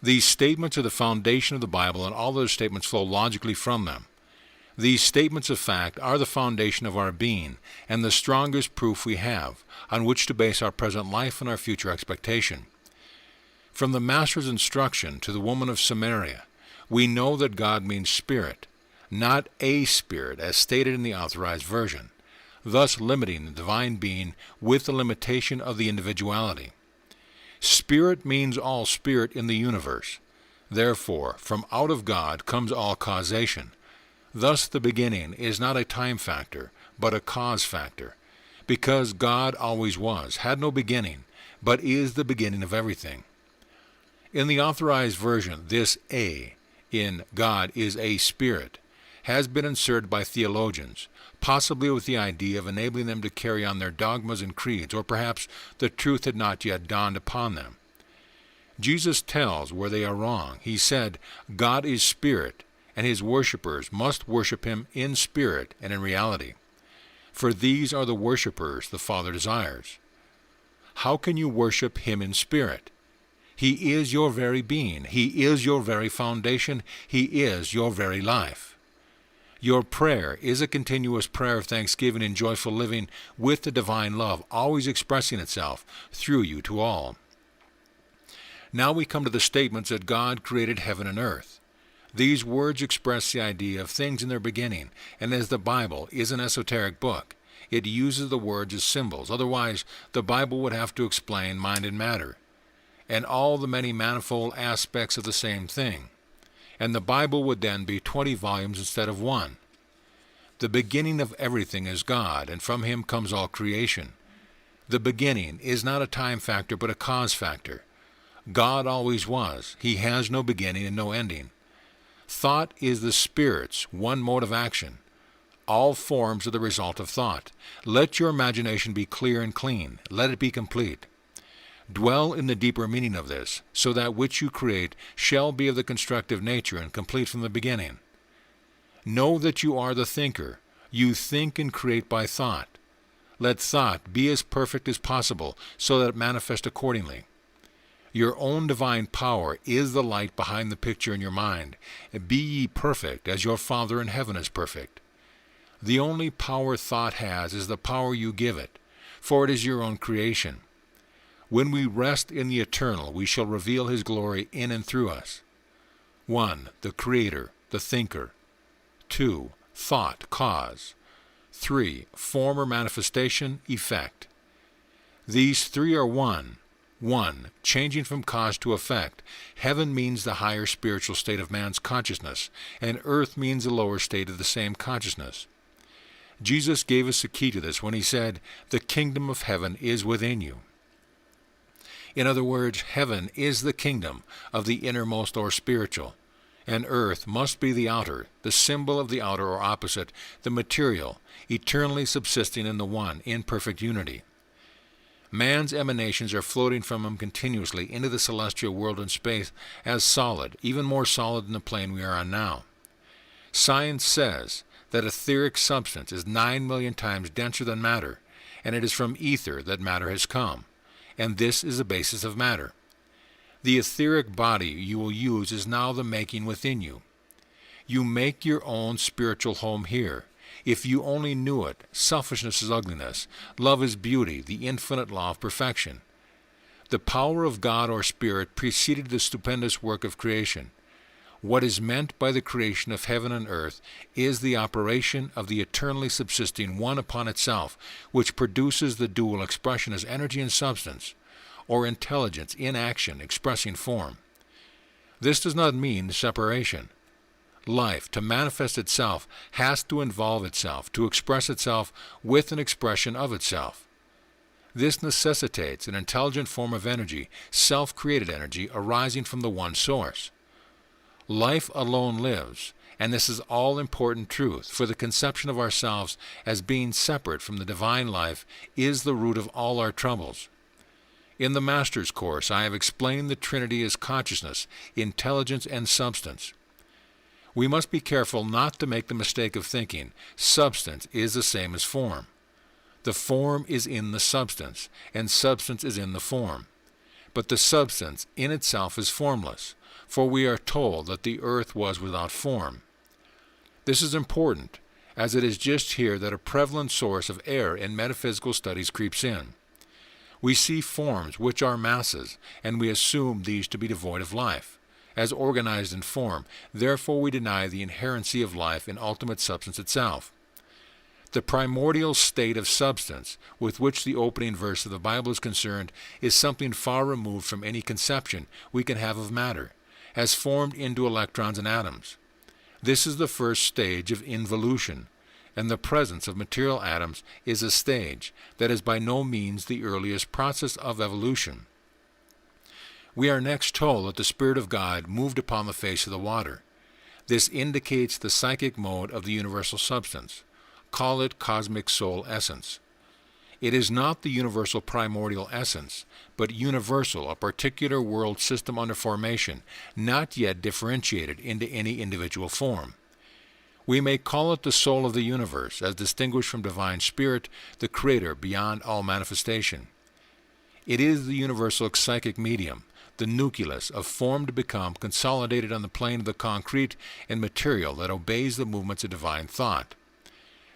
These statements are the foundation of the Bible, and all those statements flow logically from them. These statements of fact are the foundation of our being, and the strongest proof we have on which to base our present life and our future expectation. From the Master's instruction to the woman of Samaria, we know that God means spirit, not a spirit as stated in the Authorized Version, thus limiting the divine being with the limitation of the individuality. Spirit means all spirit in the universe. Therefore, from out of God comes all causation. Thus the beginning is not a time factor, but a cause factor, because God always was, had no beginning, but is the beginning of everything. In the Authorized Version, this A in God is a spirit has been inserted by theologians, possibly with the idea of enabling them to carry on their dogmas and creeds, or perhaps the truth had not yet dawned upon them. Jesus tells where they are wrong. He said, God is spirit, and His worshippers must worship Him in spirit and in reality. For these are the worshippers the Father desires. How can you worship Him in spirit? He is your very being. He is your very foundation. He is your very life. Your prayer is a continuous prayer of thanksgiving and joyful living with the divine love, always expressing itself through you to all. Now we come to the statements that God created heaven and earth. These words express the idea of things in their beginning, and as the Bible is an esoteric book, it uses the words as symbols. Otherwise, the Bible would have to explain mind and matter, and all the many manifold aspects of the same thing. And the Bible would then be 20 volumes instead of one. The beginning of everything is God, and from Him comes all creation. The beginning is not a time factor, but a cause factor. God always was. He has no beginning and no ending. Thought is the Spirit's one mode of action. All forms are the result of thought. Let your imagination be clear and clean. Let it be complete. Dwell in the deeper meaning of this, so that which you create shall be of the constructive nature and complete from the beginning. Know that you are the thinker. You think and create by thought. Let thought be as perfect as possible, so that it manifests accordingly. Your own divine power is the light behind the picture in your mind. Be ye perfect, as your Father in heaven is perfect. The only power thought has is the power you give it, for it is your own creation. When we rest in the eternal, we shall reveal His glory in and through us. 1. The Creator, the Thinker. 2. Thought, cause. 3. Form or manifestation, effect. These three are one. 1. Changing from cause to effect. Heaven means the higher spiritual state of man's consciousness, and earth means the lower state of the same consciousness. Jesus gave us the key to this when He said, "The kingdom of heaven is within you." In other words, heaven is the kingdom of the innermost or spiritual, and earth must be the outer, the symbol of the outer or opposite, the material, eternally subsisting in the one, in perfect unity. Man's emanations are floating from him continuously into the celestial world and space as solid, even more solid than the plane we are on now. Science says that etheric substance is 9 million times denser than matter, and it is from ether that matter has come, and this is the basis of matter. The etheric body you will use is now the making within you. You make your own spiritual home here. If you only knew it, selfishness is ugliness, love is beauty, the infinite law of perfection. The power of God or Spirit preceded the stupendous work of creation. What is meant by the creation of heaven and earth is the operation of the eternally subsisting one upon itself, which produces the dual expression as energy and substance, or intelligence in action expressing form. This does not mean separation. Life, to manifest itself, has to involve itself, to express itself with an expression of itself. This necessitates an intelligent form of energy, self-created energy, arising from the one source. Life alone lives, and this is all-important truth, for the conception of ourselves as being separate from the divine life is the root of all our troubles. In the Master's Course, I have explained the Trinity as consciousness, intelligence, and substance. We must be careful not to make the mistake of thinking substance is the same as form. The form is in the substance, and substance is in the form. But the substance in itself is formless, for we are told that the earth was without form. This is important, as it is just here that a prevalent source of error in metaphysical studies creeps in. We see forms which are masses, and we assume these to be devoid of life, as organized in form. Therefore we deny the inherency of life in ultimate substance itself. The primordial state of substance, with which the opening verse of the Bible is concerned, is something far removed from any conception we can have of matter, as formed into electrons and atoms. This is the first stage of involution, and the presence of material atoms is a stage that is by no means the earliest process of evolution. We are next told that the Spirit of God moved upon the face of the water. This indicates the psychic mode of the universal substance. Call it cosmic soul essence. It is not the universal primordial essence, but universal, a particular world system under formation, not yet differentiated into any individual form. We may call it the soul of the universe, as distinguished from divine spirit, the creator beyond all manifestation. It is the universal psychic medium, the nucleus of form to become consolidated on the plane of the concrete and material that obeys the movements of divine thought.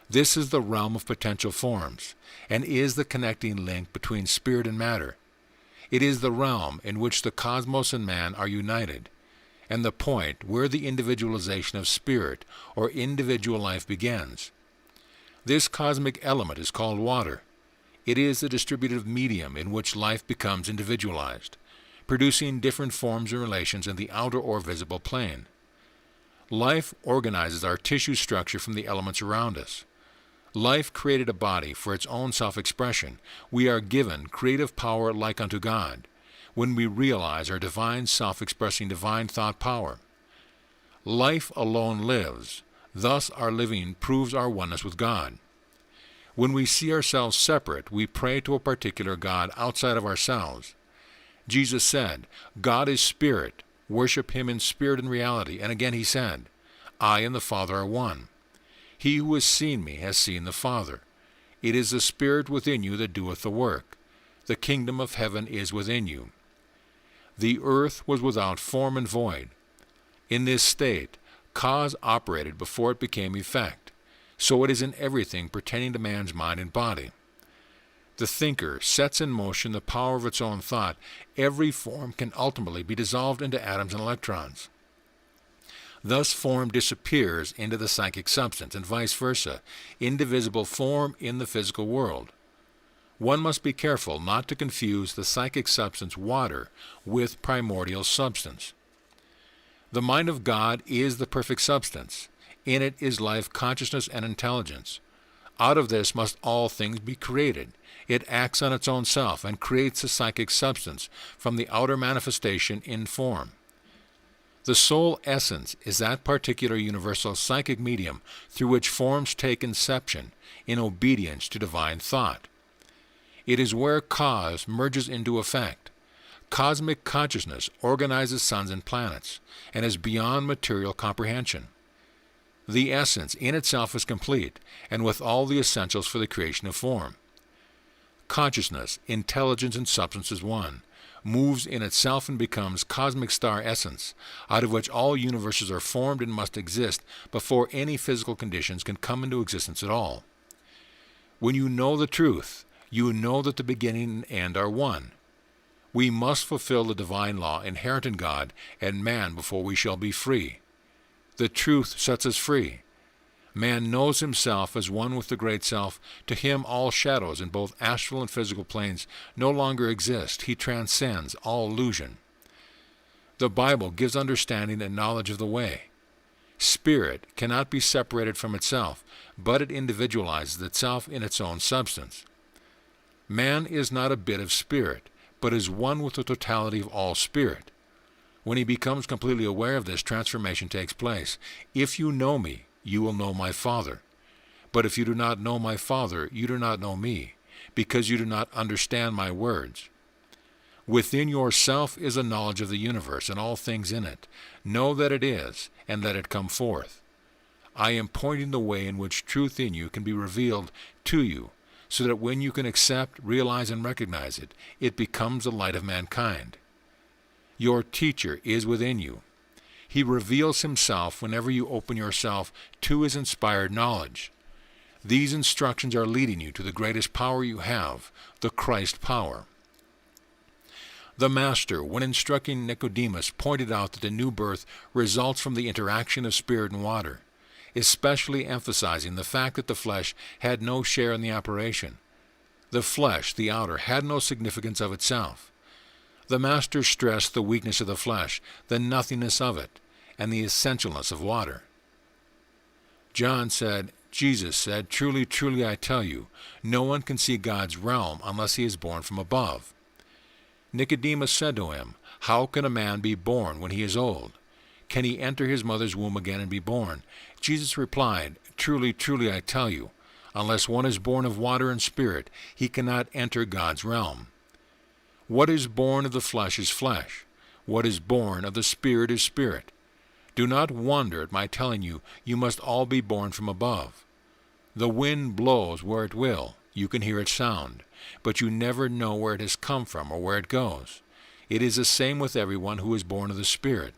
This is the realm of potential forms, and is the connecting link between spirit and matter. It is the realm in which the cosmos and man are united, and the point where the individualization of spirit or individual life begins. This cosmic element is called water. It is the distributive medium in which life becomes individualized, producing different forms and relations in the outer or visible plane. Life organizes our tissue structure from the elements around us. Life created a body for its own self-expression. We are given creative power like unto God when we realize our divine self-expressing divine thought power. Life alone lives. Thus our living proves our oneness with God. When we see ourselves separate, we pray to a particular God outside of ourselves. Jesus said, God is spirit. Worship him in spirit and reality. And again he said, I and the Father are one. He who has seen me has seen the Father. It is the Spirit within you that doeth the work. The kingdom of heaven is within you. The earth was without form and void. In this state, cause operated before it became effect. So it is in everything pertaining to man's mind and body. The thinker sets in motion the power of its own thought. Every form can ultimately be dissolved into atoms and electrons. Thus form disappears into the psychic substance, and vice versa, indivisible form in the physical world. One must be careful not to confuse the psychic substance water with primordial substance. The mind of God is the perfect substance. In it is life, consciousness, and intelligence. Out of this must all things be created. It acts on its own self and creates a psychic substance from the outer manifestation in form. The soul essence is that particular universal psychic medium through which forms take inception in obedience to divine thought. It is where cause merges into effect. Cosmic consciousness organizes suns and planets, and is beyond material comprehension. The essence in itself is complete, and with all the essentials for the creation of form. Consciousness, intelligence, and substance is one, moves in itself and becomes cosmic star essence, out of which all universes are formed and must exist before any physical conditions can come into existence at all. When you know the truth, you know that the beginning and end are one. We must fulfill the divine law inherent in God and man before we shall be free. The truth sets us free. Man knows himself as one with the great self. To him all shadows in both astral and physical planes no longer exist. He transcends all illusion. The Bible gives understanding and knowledge of the way. Spirit cannot be separated from itself, but it individualizes itself in its own substance. Man is not a bit of spirit, but is one with the totality of all spirit. When he becomes completely aware of this, transformation takes place. If you know me, you will know my Father. But if you do not know my Father, you do not know me, because you do not understand my words. Within yourself is a knowledge of the universe and all things in it. Know that it is, and let it come forth. I am pointing the way in which truth in you can be revealed to you, so that when you can accept, realize, and recognize it, it becomes the light of mankind. Your teacher is within you. He reveals himself whenever you open yourself to his inspired knowledge. These instructions are leading you to the greatest power you have, the Christ power. The Master, when instructing Nicodemus, pointed out that the new birth results from the interaction of spirit and water, especially emphasizing the fact that the flesh had no share in the operation. The flesh, the outer, had no significance of itself. The Master stressed the weakness of the flesh, the nothingness of it, and the essentialness of water. John said, Jesus said, Truly, truly, I tell you, no one can see God's realm unless he is born from above. Nicodemus said to him, How can a man be born when he is old? Can he enter his mother's womb again and be born? Jesus replied, Truly, truly, I tell you, unless one is born of water and spirit, he cannot enter God's realm. What is born of the flesh is flesh. What is born of the spirit is spirit. Do not wonder at my telling you, you must all be born from above. The wind blows where it will. You can hear its sound, but you never know where it has come from or where it goes. It is the same with everyone who is born of the Spirit.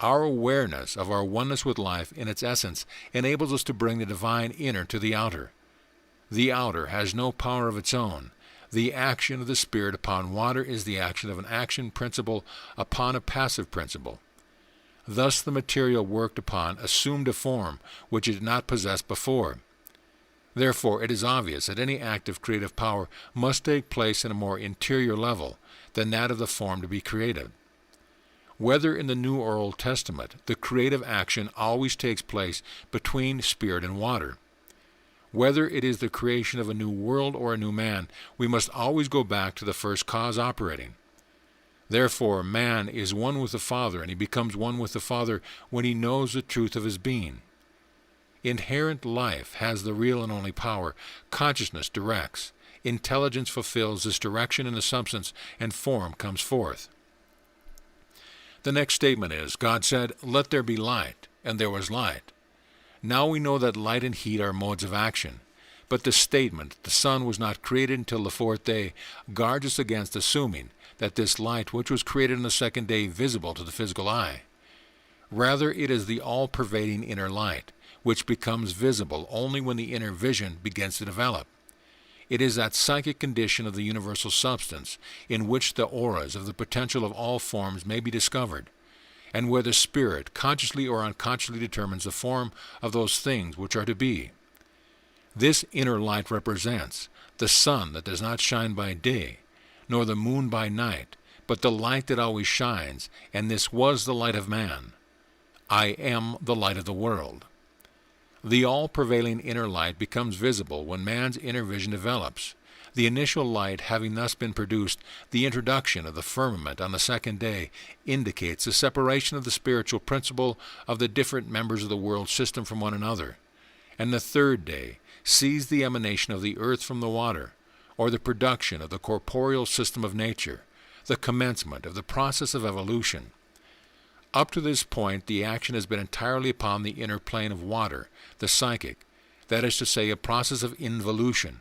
Our awareness of our oneness with life in its essence enables us to bring the divine inner to the outer. The outer has no power of its own. The action of the Spirit upon water is the action of an action principle upon a passive principle. Thus the material worked upon assumed a form which it did not possess before. Therefore it is obvious that any act of creative power must take place in a more interior level than that of the form to be created. Whether in the New or Old Testament, the creative action always takes place between spirit and water. Whether it is the creation of a new world or a new man, we must always go back to the first cause operating. Therefore, man is one with the Father, and he becomes one with the Father when he knows the truth of his being. Inherent life has the real and only power. Consciousness directs. Intelligence fulfills this direction in the substance, and form comes forth. The next statement is, God said, "Let there be light," and there was light. Now we know that light and heat are modes of action, but the statement, "the sun was not created until the fourth day," guards us against assuming that this light which was created on the second day is visible to the physical eye. Rather, it is the all-pervading inner light, which becomes visible only when the inner vision begins to develop. It is that psychic condition of the universal substance in which the auras of the potential of all forms may be discovered, and where the spirit consciously or unconsciously determines the form of those things which are to be. This inner light represents the sun that does not shine by day, nor the moon by night, but the light that always shines, and this was the light of man. I am the light of the world. The all-prevailing inner light becomes visible when man's inner vision develops. The initial light having thus been produced, the introduction of the firmament on the second day indicates the separation of the spiritual principle of the different members of the world system from one another. And the third day sees the emanation of the earth from the water, or the production of the corporeal system of nature, the commencement of the process of evolution. Up to this point, the action has been entirely upon the inner plane of water, the psychic, that is to say, a process of involution.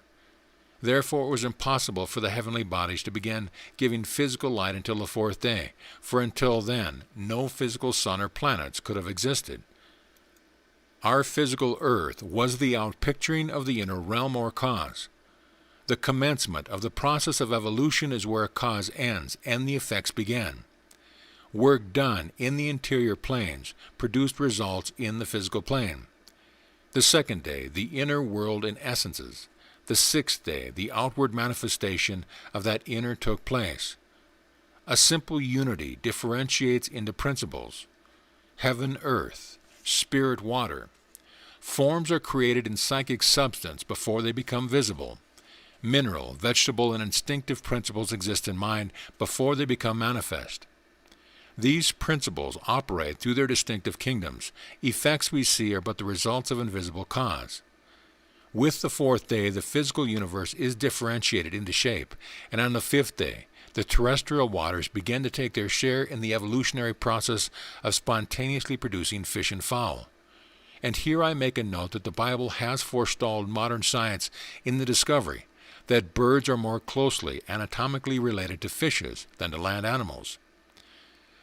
Therefore it was impossible for the heavenly bodies to begin giving physical light until the fourth day, for until then no physical sun or planets could have existed. Our physical earth was the outpicturing of the inner realm or cause. The commencement of the process of evolution is where a cause ends and the effects begin. Work done in the interior planes produced results in the physical plane. The second day, the inner world in essences. The sixth day, the outward manifestation of that inner took place. A simple unity differentiates into principles. Heaven, earth, spirit, water. Forms are created in psychic substance before they become visible. Mineral, vegetable, and instinctive principles exist in mind before they become manifest. These principles operate through their distinctive kingdoms. Effects we see are but the results of invisible cause. With the fourth day, the physical universe is differentiated into shape, and on the fifth day, the terrestrial waters begin to take their share in the evolutionary process of spontaneously producing fish and fowl. And here I make a note that the Bible has forestalled modern science in the discovery that birds are more closely anatomically related to fishes than to land animals.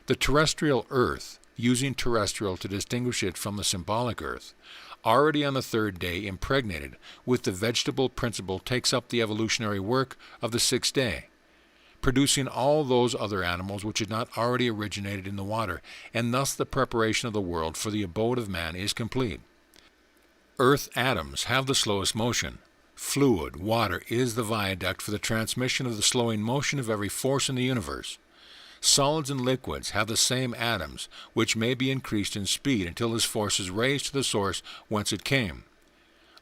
The terrestrial earth, using terrestrial to distinguish it from the symbolic earth, already on the third day impregnated with the vegetable principle, takes up the evolutionary work of the sixth day, producing all those other animals which had not already originated in the water, and thus the preparation of the world for the abode of man is complete. Earth atoms have the slowest motion. Fluid, water, is the viaduct for the transmission of the slowing motion of every force in the universe. Solids and liquids have the same atoms, which may be increased in speed until this force is raised to the source whence it came.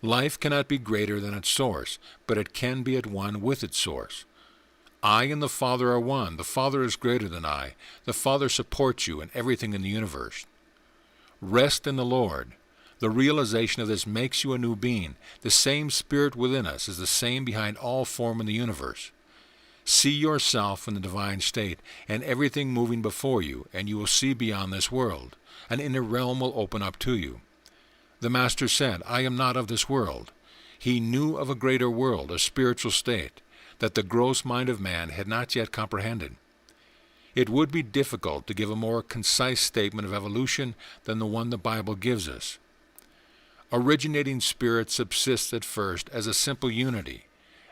Life cannot be greater than its source, but it can be at one with its source. I and the Father are one. The Father is greater than I. The Father supports you and everything in the universe. Rest in the Lord. The realization of this makes you a new being. The same Spirit within us is the same behind all form in the universe. See yourself in the divine state and everything moving before you, and you will see beyond this world. An inner realm will open up to you. The Master said, I am not of this world. He knew of a greater world, a spiritual state, that the gross mind of man had not yet comprehended. It would be difficult to give a more concise statement of evolution than the one the Bible gives us. Originating spirit subsists at first as a simple unity.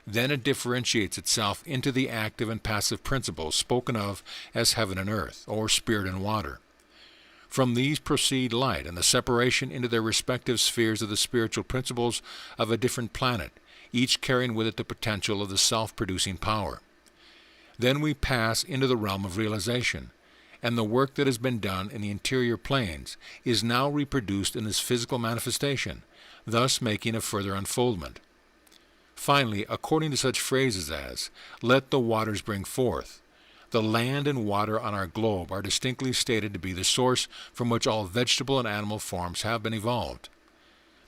Then it differentiates itself into the active and passive principles spoken of as heaven and earth, or spirit and water. From these proceed light and the separation into their respective spheres of the spiritual principles of a different planet, each carrying with it the potential of the self-producing power. Then we pass into the realm of realization, and the work that has been done in the interior planes is now reproduced in this physical manifestation, thus making a further unfoldment. Finally, according to such phrases as, "Let the waters bring forth," the land and water on our globe are distinctly stated to be the source from which all vegetable and animal forms have been evolved.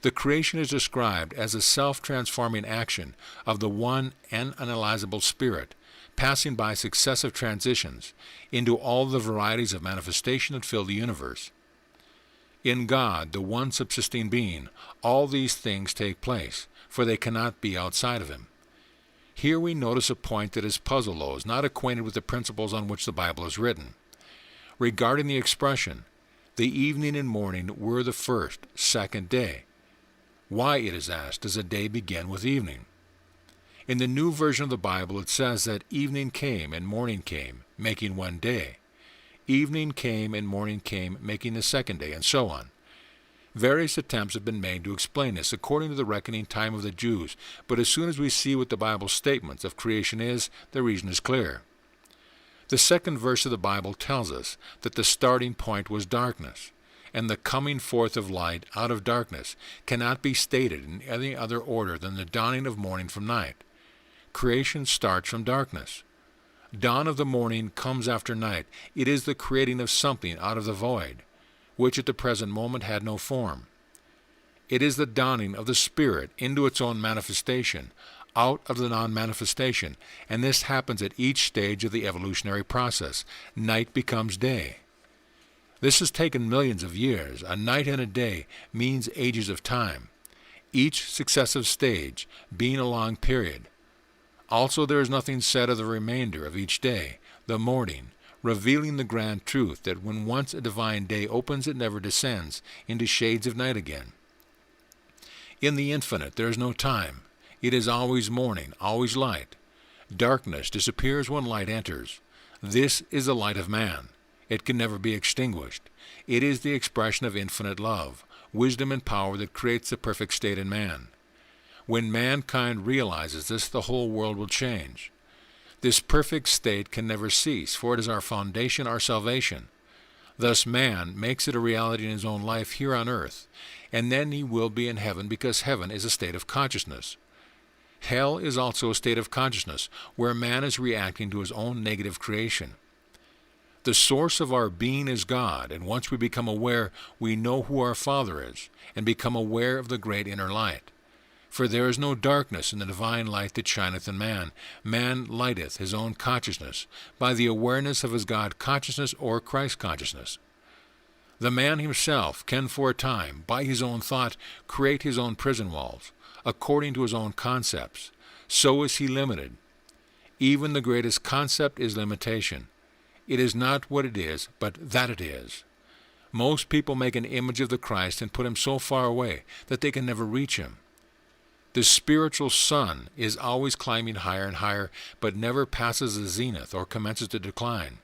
The creation is described as a self-transforming action of the one and unanalyzable spirit, passing by successive transitions into all the varieties of manifestation that fill the universe. In God, the one subsisting being, all these things take place, for they cannot be outside of him. Here we notice a point that has puzzled those not acquainted with the principles on which the Bible is written. Regarding the expression, "The evening and morning were the first, second day," why, it is asked, does a day begin with evening? In the New Version of the Bible it says that evening came and morning came, making one day. Evening came and morning came, making the second day, and so on. Various attempts have been made to explain this according to the reckoning time of the Jews, but as soon as we see what the Bible's statements of creation is, the reason is clear. The second verse of the Bible tells us that the starting point was darkness, and the coming forth of light out of darkness cannot be stated in any other order than the dawning of morning from night. Creation starts from darkness. Dawn of the morning comes after night. It is the creating of something out of the void, which at the present moment had no form. It is the dawning of the Spirit into its own manifestation, out of the non-manifestation, and this happens at each stage of the evolutionary process. Night becomes day. This has taken millions of years. A night and a day means ages of time, each successive stage being a long period. Also there is nothing said of the remainder of each day, the morning, revealing the grand truth that when once a divine day opens it never descends into shades of night again. In the infinite there is no time. It is always morning, always light. Darkness disappears when light enters. This is the light of man. It can never be extinguished. It is the expression of infinite love, wisdom, and power that creates the perfect state in man. When mankind realizes this, the whole world will change. This perfect state can never cease, for it is our foundation, our salvation. Thus man makes it a reality in his own life here on earth, and then he will be in heaven, because heaven is a state of consciousness. Hell is also a state of consciousness, where man is reacting to his own negative creation. The source of our being is God, and once we become aware, we know who our Father is, and become aware of the great inner light. For there is no darkness in the divine light that shineth in man. Man lighteth his own consciousness by the awareness of his God consciousness or Christ consciousness. The man himself can for a time, by his own thought, create his own prison walls, according to his own concepts. So is he limited. Even the greatest concept is limitation. It is not what it is, but that it is. Most people make an image of the Christ and put him so far away that they can never reach him. The spiritual sun is always climbing higher and higher, but never passes the zenith or commences to decline.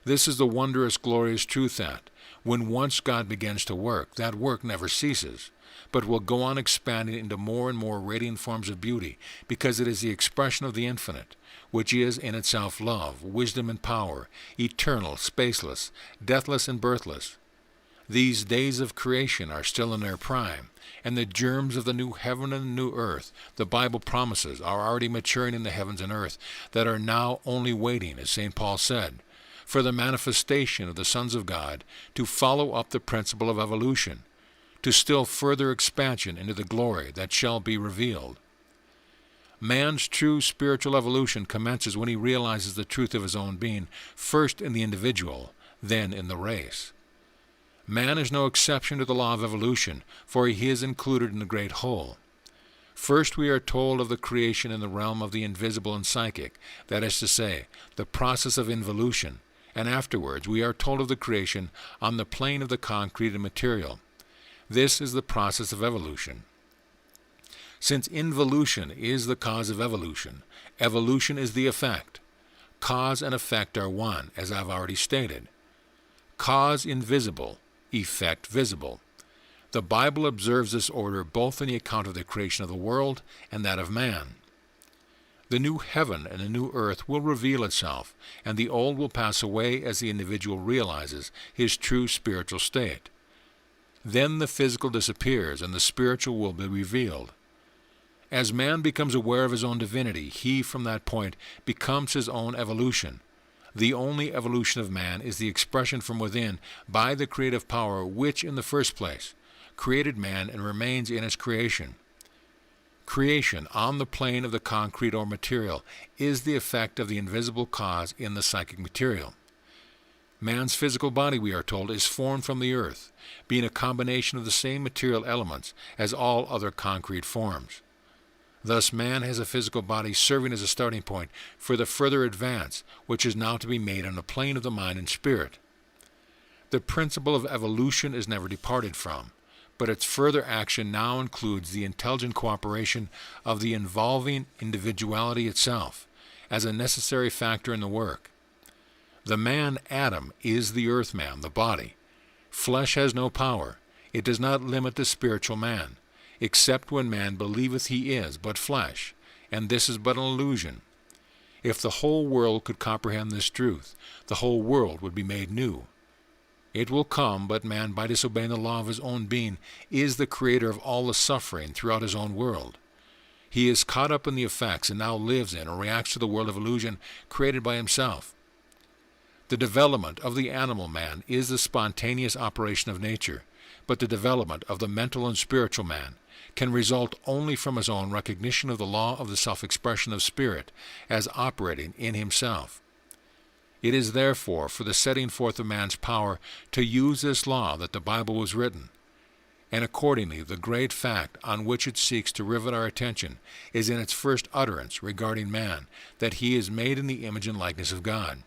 This is the wondrous, glorious truth that, when once God begins to work, that work never ceases, but will go on expanding into more and more radiant forms of beauty, because it is the expression of the infinite, which is in itself love, wisdom, and power, eternal, spaceless, deathless, and birthless. These days of creation are still in their prime, and the germs of the new heaven and the new earth, the Bible promises, are already maturing in the heavens and earth, that are now only waiting, as St. Paul said, for the manifestation of the sons of God to follow up the principle of evolution, to still further expansion into the glory that shall be revealed. Man's true spiritual evolution commences when he realizes the truth of his own being, first in the individual, then in the race. Man is no exception to the law of evolution, for he is included in the great whole. First we are told of the creation in the realm of the invisible and psychic, that is to say, the process of involution, and afterwards we are told of the creation on the plane of the concrete and material. This is the process of evolution. Since involution is the cause of evolution, evolution is the effect. Cause and effect are one, as I've already stated. Cause invisible, effect visible. The Bible observes this order both in the account of the creation of the world and that of man. The new heaven and the new earth will reveal itself, and the old will pass away as the individual realizes his true spiritual state. Then the physical disappears and the spiritual will be revealed. As man becomes aware of his own divinity, he from that point becomes his own evolution. The only evolution of man is the expression from within by the creative power which, in the first place, created man and remains in his creation. Creation on the plane of the concrete or material is the effect of the invisible cause in the psychic material. Man's physical body, we are told, is formed from the earth, being a combination of the same material elements as all other concrete forms. Thus man has a physical body serving as a starting point for the further advance which is now to be made on the plane of the mind and spirit. The principle of evolution is never departed from, but its further action now includes the intelligent cooperation of the involving individuality itself as a necessary factor in the work. The man Adam is the earth man, the body. Flesh has no power. It does not limit the spiritual man, except when man believeth he is but flesh, and this is but an illusion. If the whole world could comprehend this truth, the whole world would be made new. It will come, but man, by disobeying the law of his own being, is the creator of all the suffering throughout his own world. He is caught up in the effects and now lives in or reacts to the world of illusion created by himself. The development of the animal man is the spontaneous operation of nature, but the development of the mental and spiritual man can result only from his own recognition of the law of the self-expression of spirit as operating in himself. It is therefore for the setting forth of man's power to use this law that the Bible was written, and accordingly the great fact on which it seeks to rivet our attention is in its first utterance regarding man, that he is made in the image and likeness of God.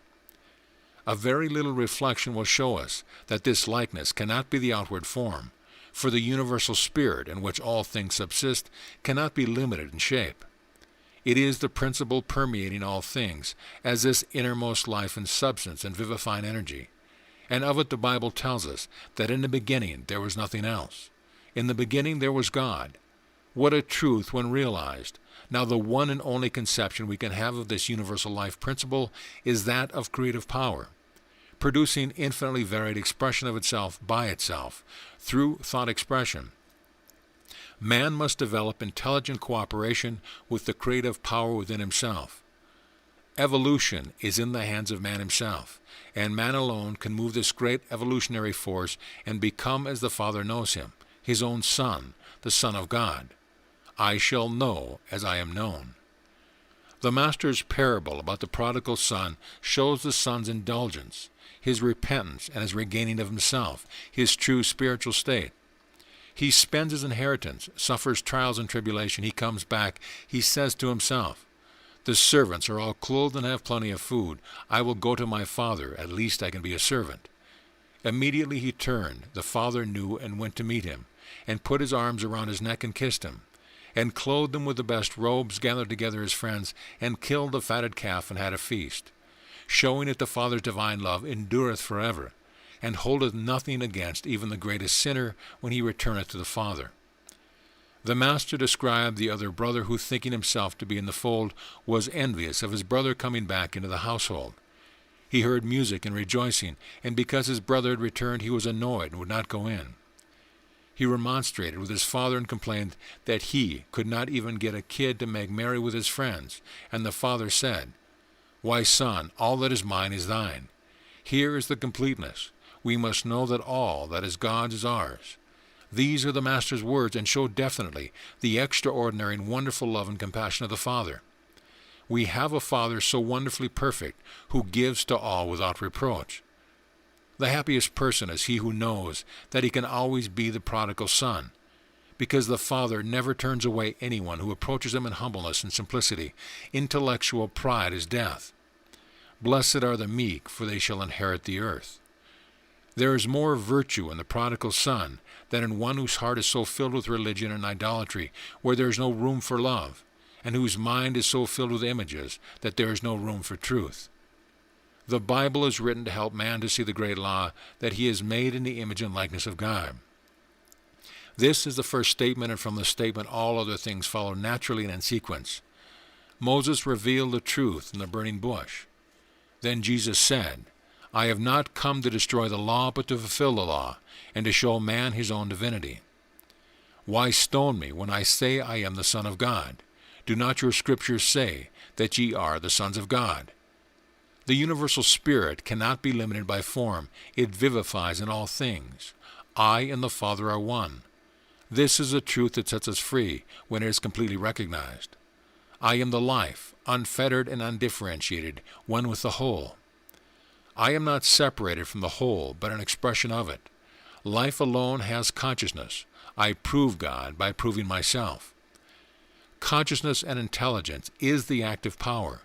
A very little reflection will show us that this likeness cannot be the outward form, for the universal spirit in which all things subsist cannot be limited in shape. It is the principle permeating all things, as this innermost life and substance and vivifying energy. And of it the Bible tells us that in the beginning there was nothing else. In the beginning there was God. What a truth when realized! Now the one and only conception we can have of this universal life principle is that of creative power, producing infinitely varied expression of itself by itself, through thought expression. Man must develop intelligent cooperation with the creative power within himself. Evolution is in the hands of man himself, and man alone can move this great evolutionary force and become as the Father knows him, his own Son, the Son of God. I shall know as I am known. The Master's parable about the prodigal son shows the son's indulgence, his repentance, and his regaining of himself, his true spiritual state. He spends his inheritance, suffers trials and tribulation. He comes back. He says to himself, "The servants are all clothed and have plenty of food. I will go to my father. At least I can be a servant." Immediately he turned. The father knew and went to meet him, and put his arms around his neck and kissed him, and clothed him with the best robes, gathered together his friends, and killed the fatted calf and had a feast, showing that the Father's divine love endureth forever, and holdeth nothing against even the greatest sinner when he returneth to the Father. The Master described the other brother who, thinking himself to be in the fold, was envious of his brother coming back into the household. He heard music and rejoicing, and because his brother had returned, he was annoyed and would not go in. He remonstrated with his father and complained that he could not even get a kid to make merry with his friends, and the father said, "Why, son, all that is mine is thine. Here is the completeness. We must know that all that is God's is ours." These are the Master's words, and show definitely the extraordinary and wonderful love and compassion of the Father. We have a Father so wonderfully perfect, who gives to all without reproach. The happiest person is he who knows that he can always be the prodigal son, because the Father never turns away anyone who approaches him in humbleness and simplicity. Intellectual pride is death. Blessed are the meek, for they shall inherit the earth. There is more virtue in the prodigal son than in one whose heart is so filled with religion and idolatry, where there is no room for love, and whose mind is so filled with images that there is no room for truth. The Bible is written to help man to see the great law that he is made in the image and likeness of God. This is the first statement, and from the statement all other things follow naturally and in sequence. Moses revealed the truth in the burning bush. Then Jesus said, I have not come to destroy the law, but to fulfill the law, and to show man his own divinity. Why stone me when I say I am the Son of God? Do not your scriptures say that ye are the sons of God? The universal Spirit cannot be limited by form. It vivifies in all things. I and the Father are one. This is a truth that sets us free when it is completely recognized. I am the life, unfettered and undifferentiated, one with the whole. I am not separated from the whole, but an expression of it. Life alone has consciousness. I prove God by proving myself. Consciousness and intelligence is the active power.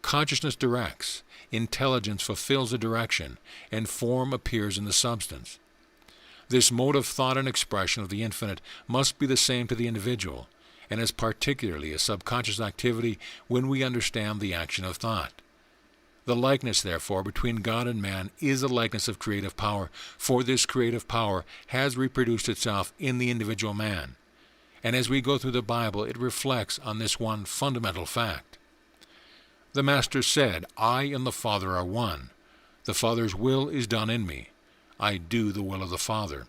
Consciousness directs, intelligence fulfills the direction, and form appears in the substance. This mode of thought and expression of the infinite must be the same to the individual, and is particularly a subconscious activity when we understand the action of thought. The likeness, therefore, between God and man is a likeness of creative power, for this creative power has reproduced itself in the individual man. And as we go through the Bible, it reflects on this one fundamental fact. The Master said, I and the Father are one. The Father's will is done in me. I do the will of the Father.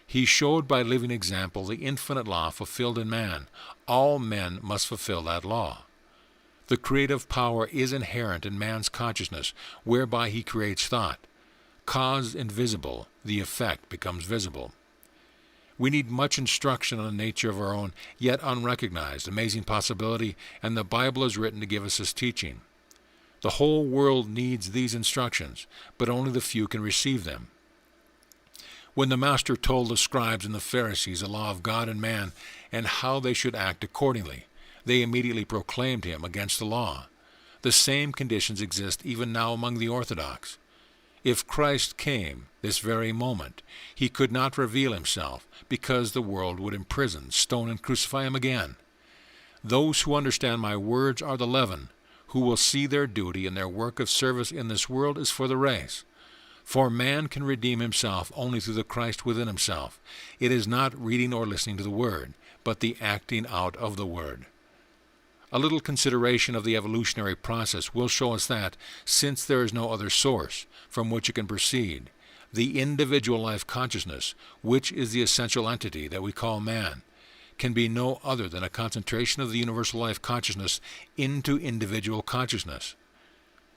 He showed by living example the infinite law fulfilled in man. All men must fulfill that law. The creative power is inherent in man's consciousness, whereby he creates thought. Cause invisible, the effect becomes visible. We need much instruction on the nature of our own, yet unrecognized, amazing possibility, and the Bible is written to give us this teaching. The whole world needs these instructions, but only the few can receive them. When the Master told the scribes and the Pharisees the law of God and man, and how they should act accordingly, they immediately proclaimed him against the law. The same conditions exist even now among the Orthodox. If Christ came this very moment, he could not reveal himself, because the world would imprison, stone, and crucify him again. Those who understand my words are the leaven, who will see their duty and their work of service in this world is for the race. For man can redeem himself only through the Christ within himself. It is not reading or listening to the Word, but the acting out of the Word. A little consideration of the evolutionary process will show us that, since there is no other source from which it can proceed, the individual life consciousness, which is the essential entity that we call man, can be no other than a concentration of the universal life consciousness into individual consciousness.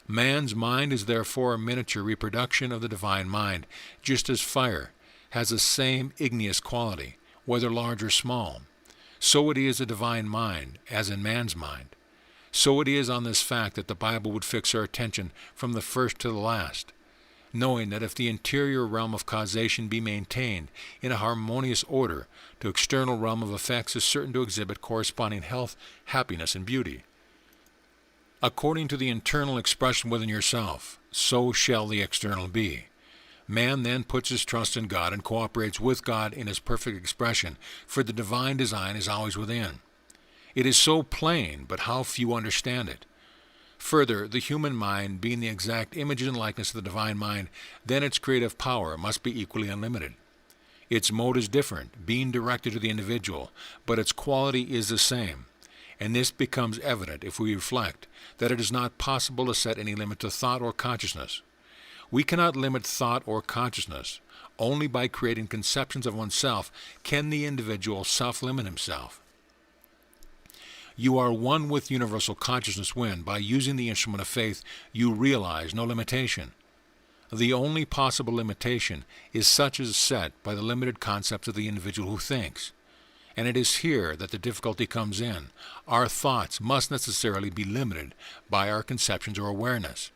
Man's mind is therefore a miniature reproduction of the divine mind, just as fire has the same igneous quality, whether large or small. So it is a divine mind, as in man's mind. So it is on this fact that the Bible would fix our attention from the first to the last, knowing that if the interior realm of causation be maintained in a harmonious order, the external realm of effects is certain to exhibit corresponding health, happiness, and beauty. According to the internal expression within yourself, so shall the external be. Man then puts his trust in God and cooperates with God in his perfect expression, for the divine design is always within. It is so plain, but how few understand it. Further, the human mind being the exact image and likeness of the divine mind, then its creative power must be equally unlimited. Its mode is different, being directed to the individual, but its quality is the same. And this becomes evident if we reflect that it is not possible to set any limit to thought or consciousness. We cannot limit thought or consciousness. Only by creating conceptions of oneself can the individual self-limit himself. You are one with universal consciousness when, by using the instrument of faith, you realize no limitation. The only possible limitation is such as set by the limited concepts of the individual who thinks. And it is here that the difficulty comes in. Our thoughts must necessarily be limited by our conceptions or awareness.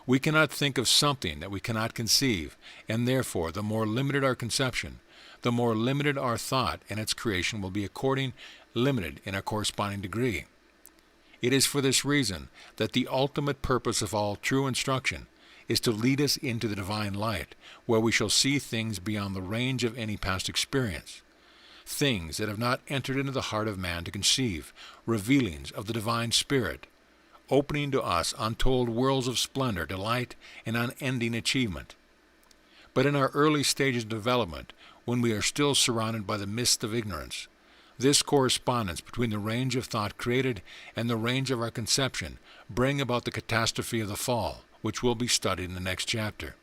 We cannot think of something that we cannot conceive, and therefore the more limited our conception, the more limited our thought, and its creation will be limited in a corresponding degree. It is for this reason that the ultimate purpose of all true instruction is to lead us into the divine light, where we shall see things beyond the range of any past experience, things that have not entered into the heart of man to conceive, revealings of the divine spirit, opening to us untold worlds of splendor, delight, and unending achievement. But in our early stages of development, when we are still surrounded by the mist of ignorance, this correspondence between the range of thought created and the range of our conception bring about the catastrophe of the fall, which will be studied in the next chapter.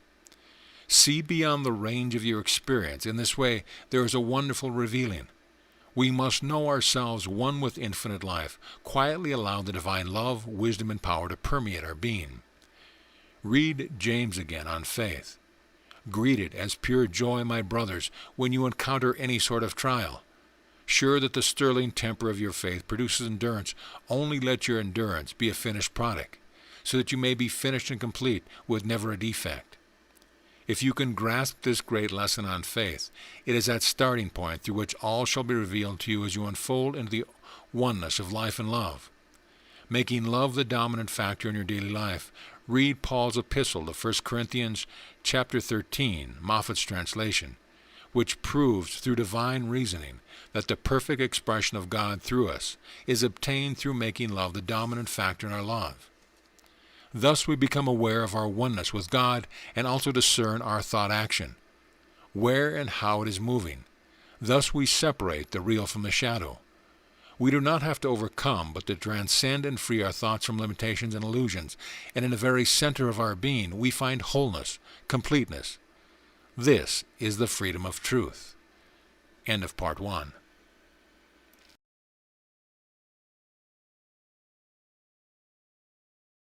See beyond the range of your experience. In this way, there is a wonderful revealing. We must know ourselves one with infinite life, quietly allow the divine love, wisdom, and power to permeate our being. Read James again on faith. Greet it as pure joy, my brothers, when you encounter any sort of trial. Sure that the sterling temper of your faith produces endurance, only let your endurance be a finished product, so that you may be finished and complete with never a defect. If you can grasp this great lesson on faith, it is that starting point through which all shall be revealed to you as you unfold into the oneness of life and love. Making love the dominant factor in your daily life, read Paul's epistle to 1 Corinthians chapter 13, Moffat's translation, which proves through divine reasoning that the perfect expression of God through us is obtained through making love the dominant factor in our love. Thus we become aware of our oneness with God and also discern our thought action, where and how it is moving. Thus we separate the real from the shadow. We do not have to overcome, but to transcend and free our thoughts from limitations and illusions, and in the very center of our being we find wholeness, completeness. This is the freedom of truth. End of part 1.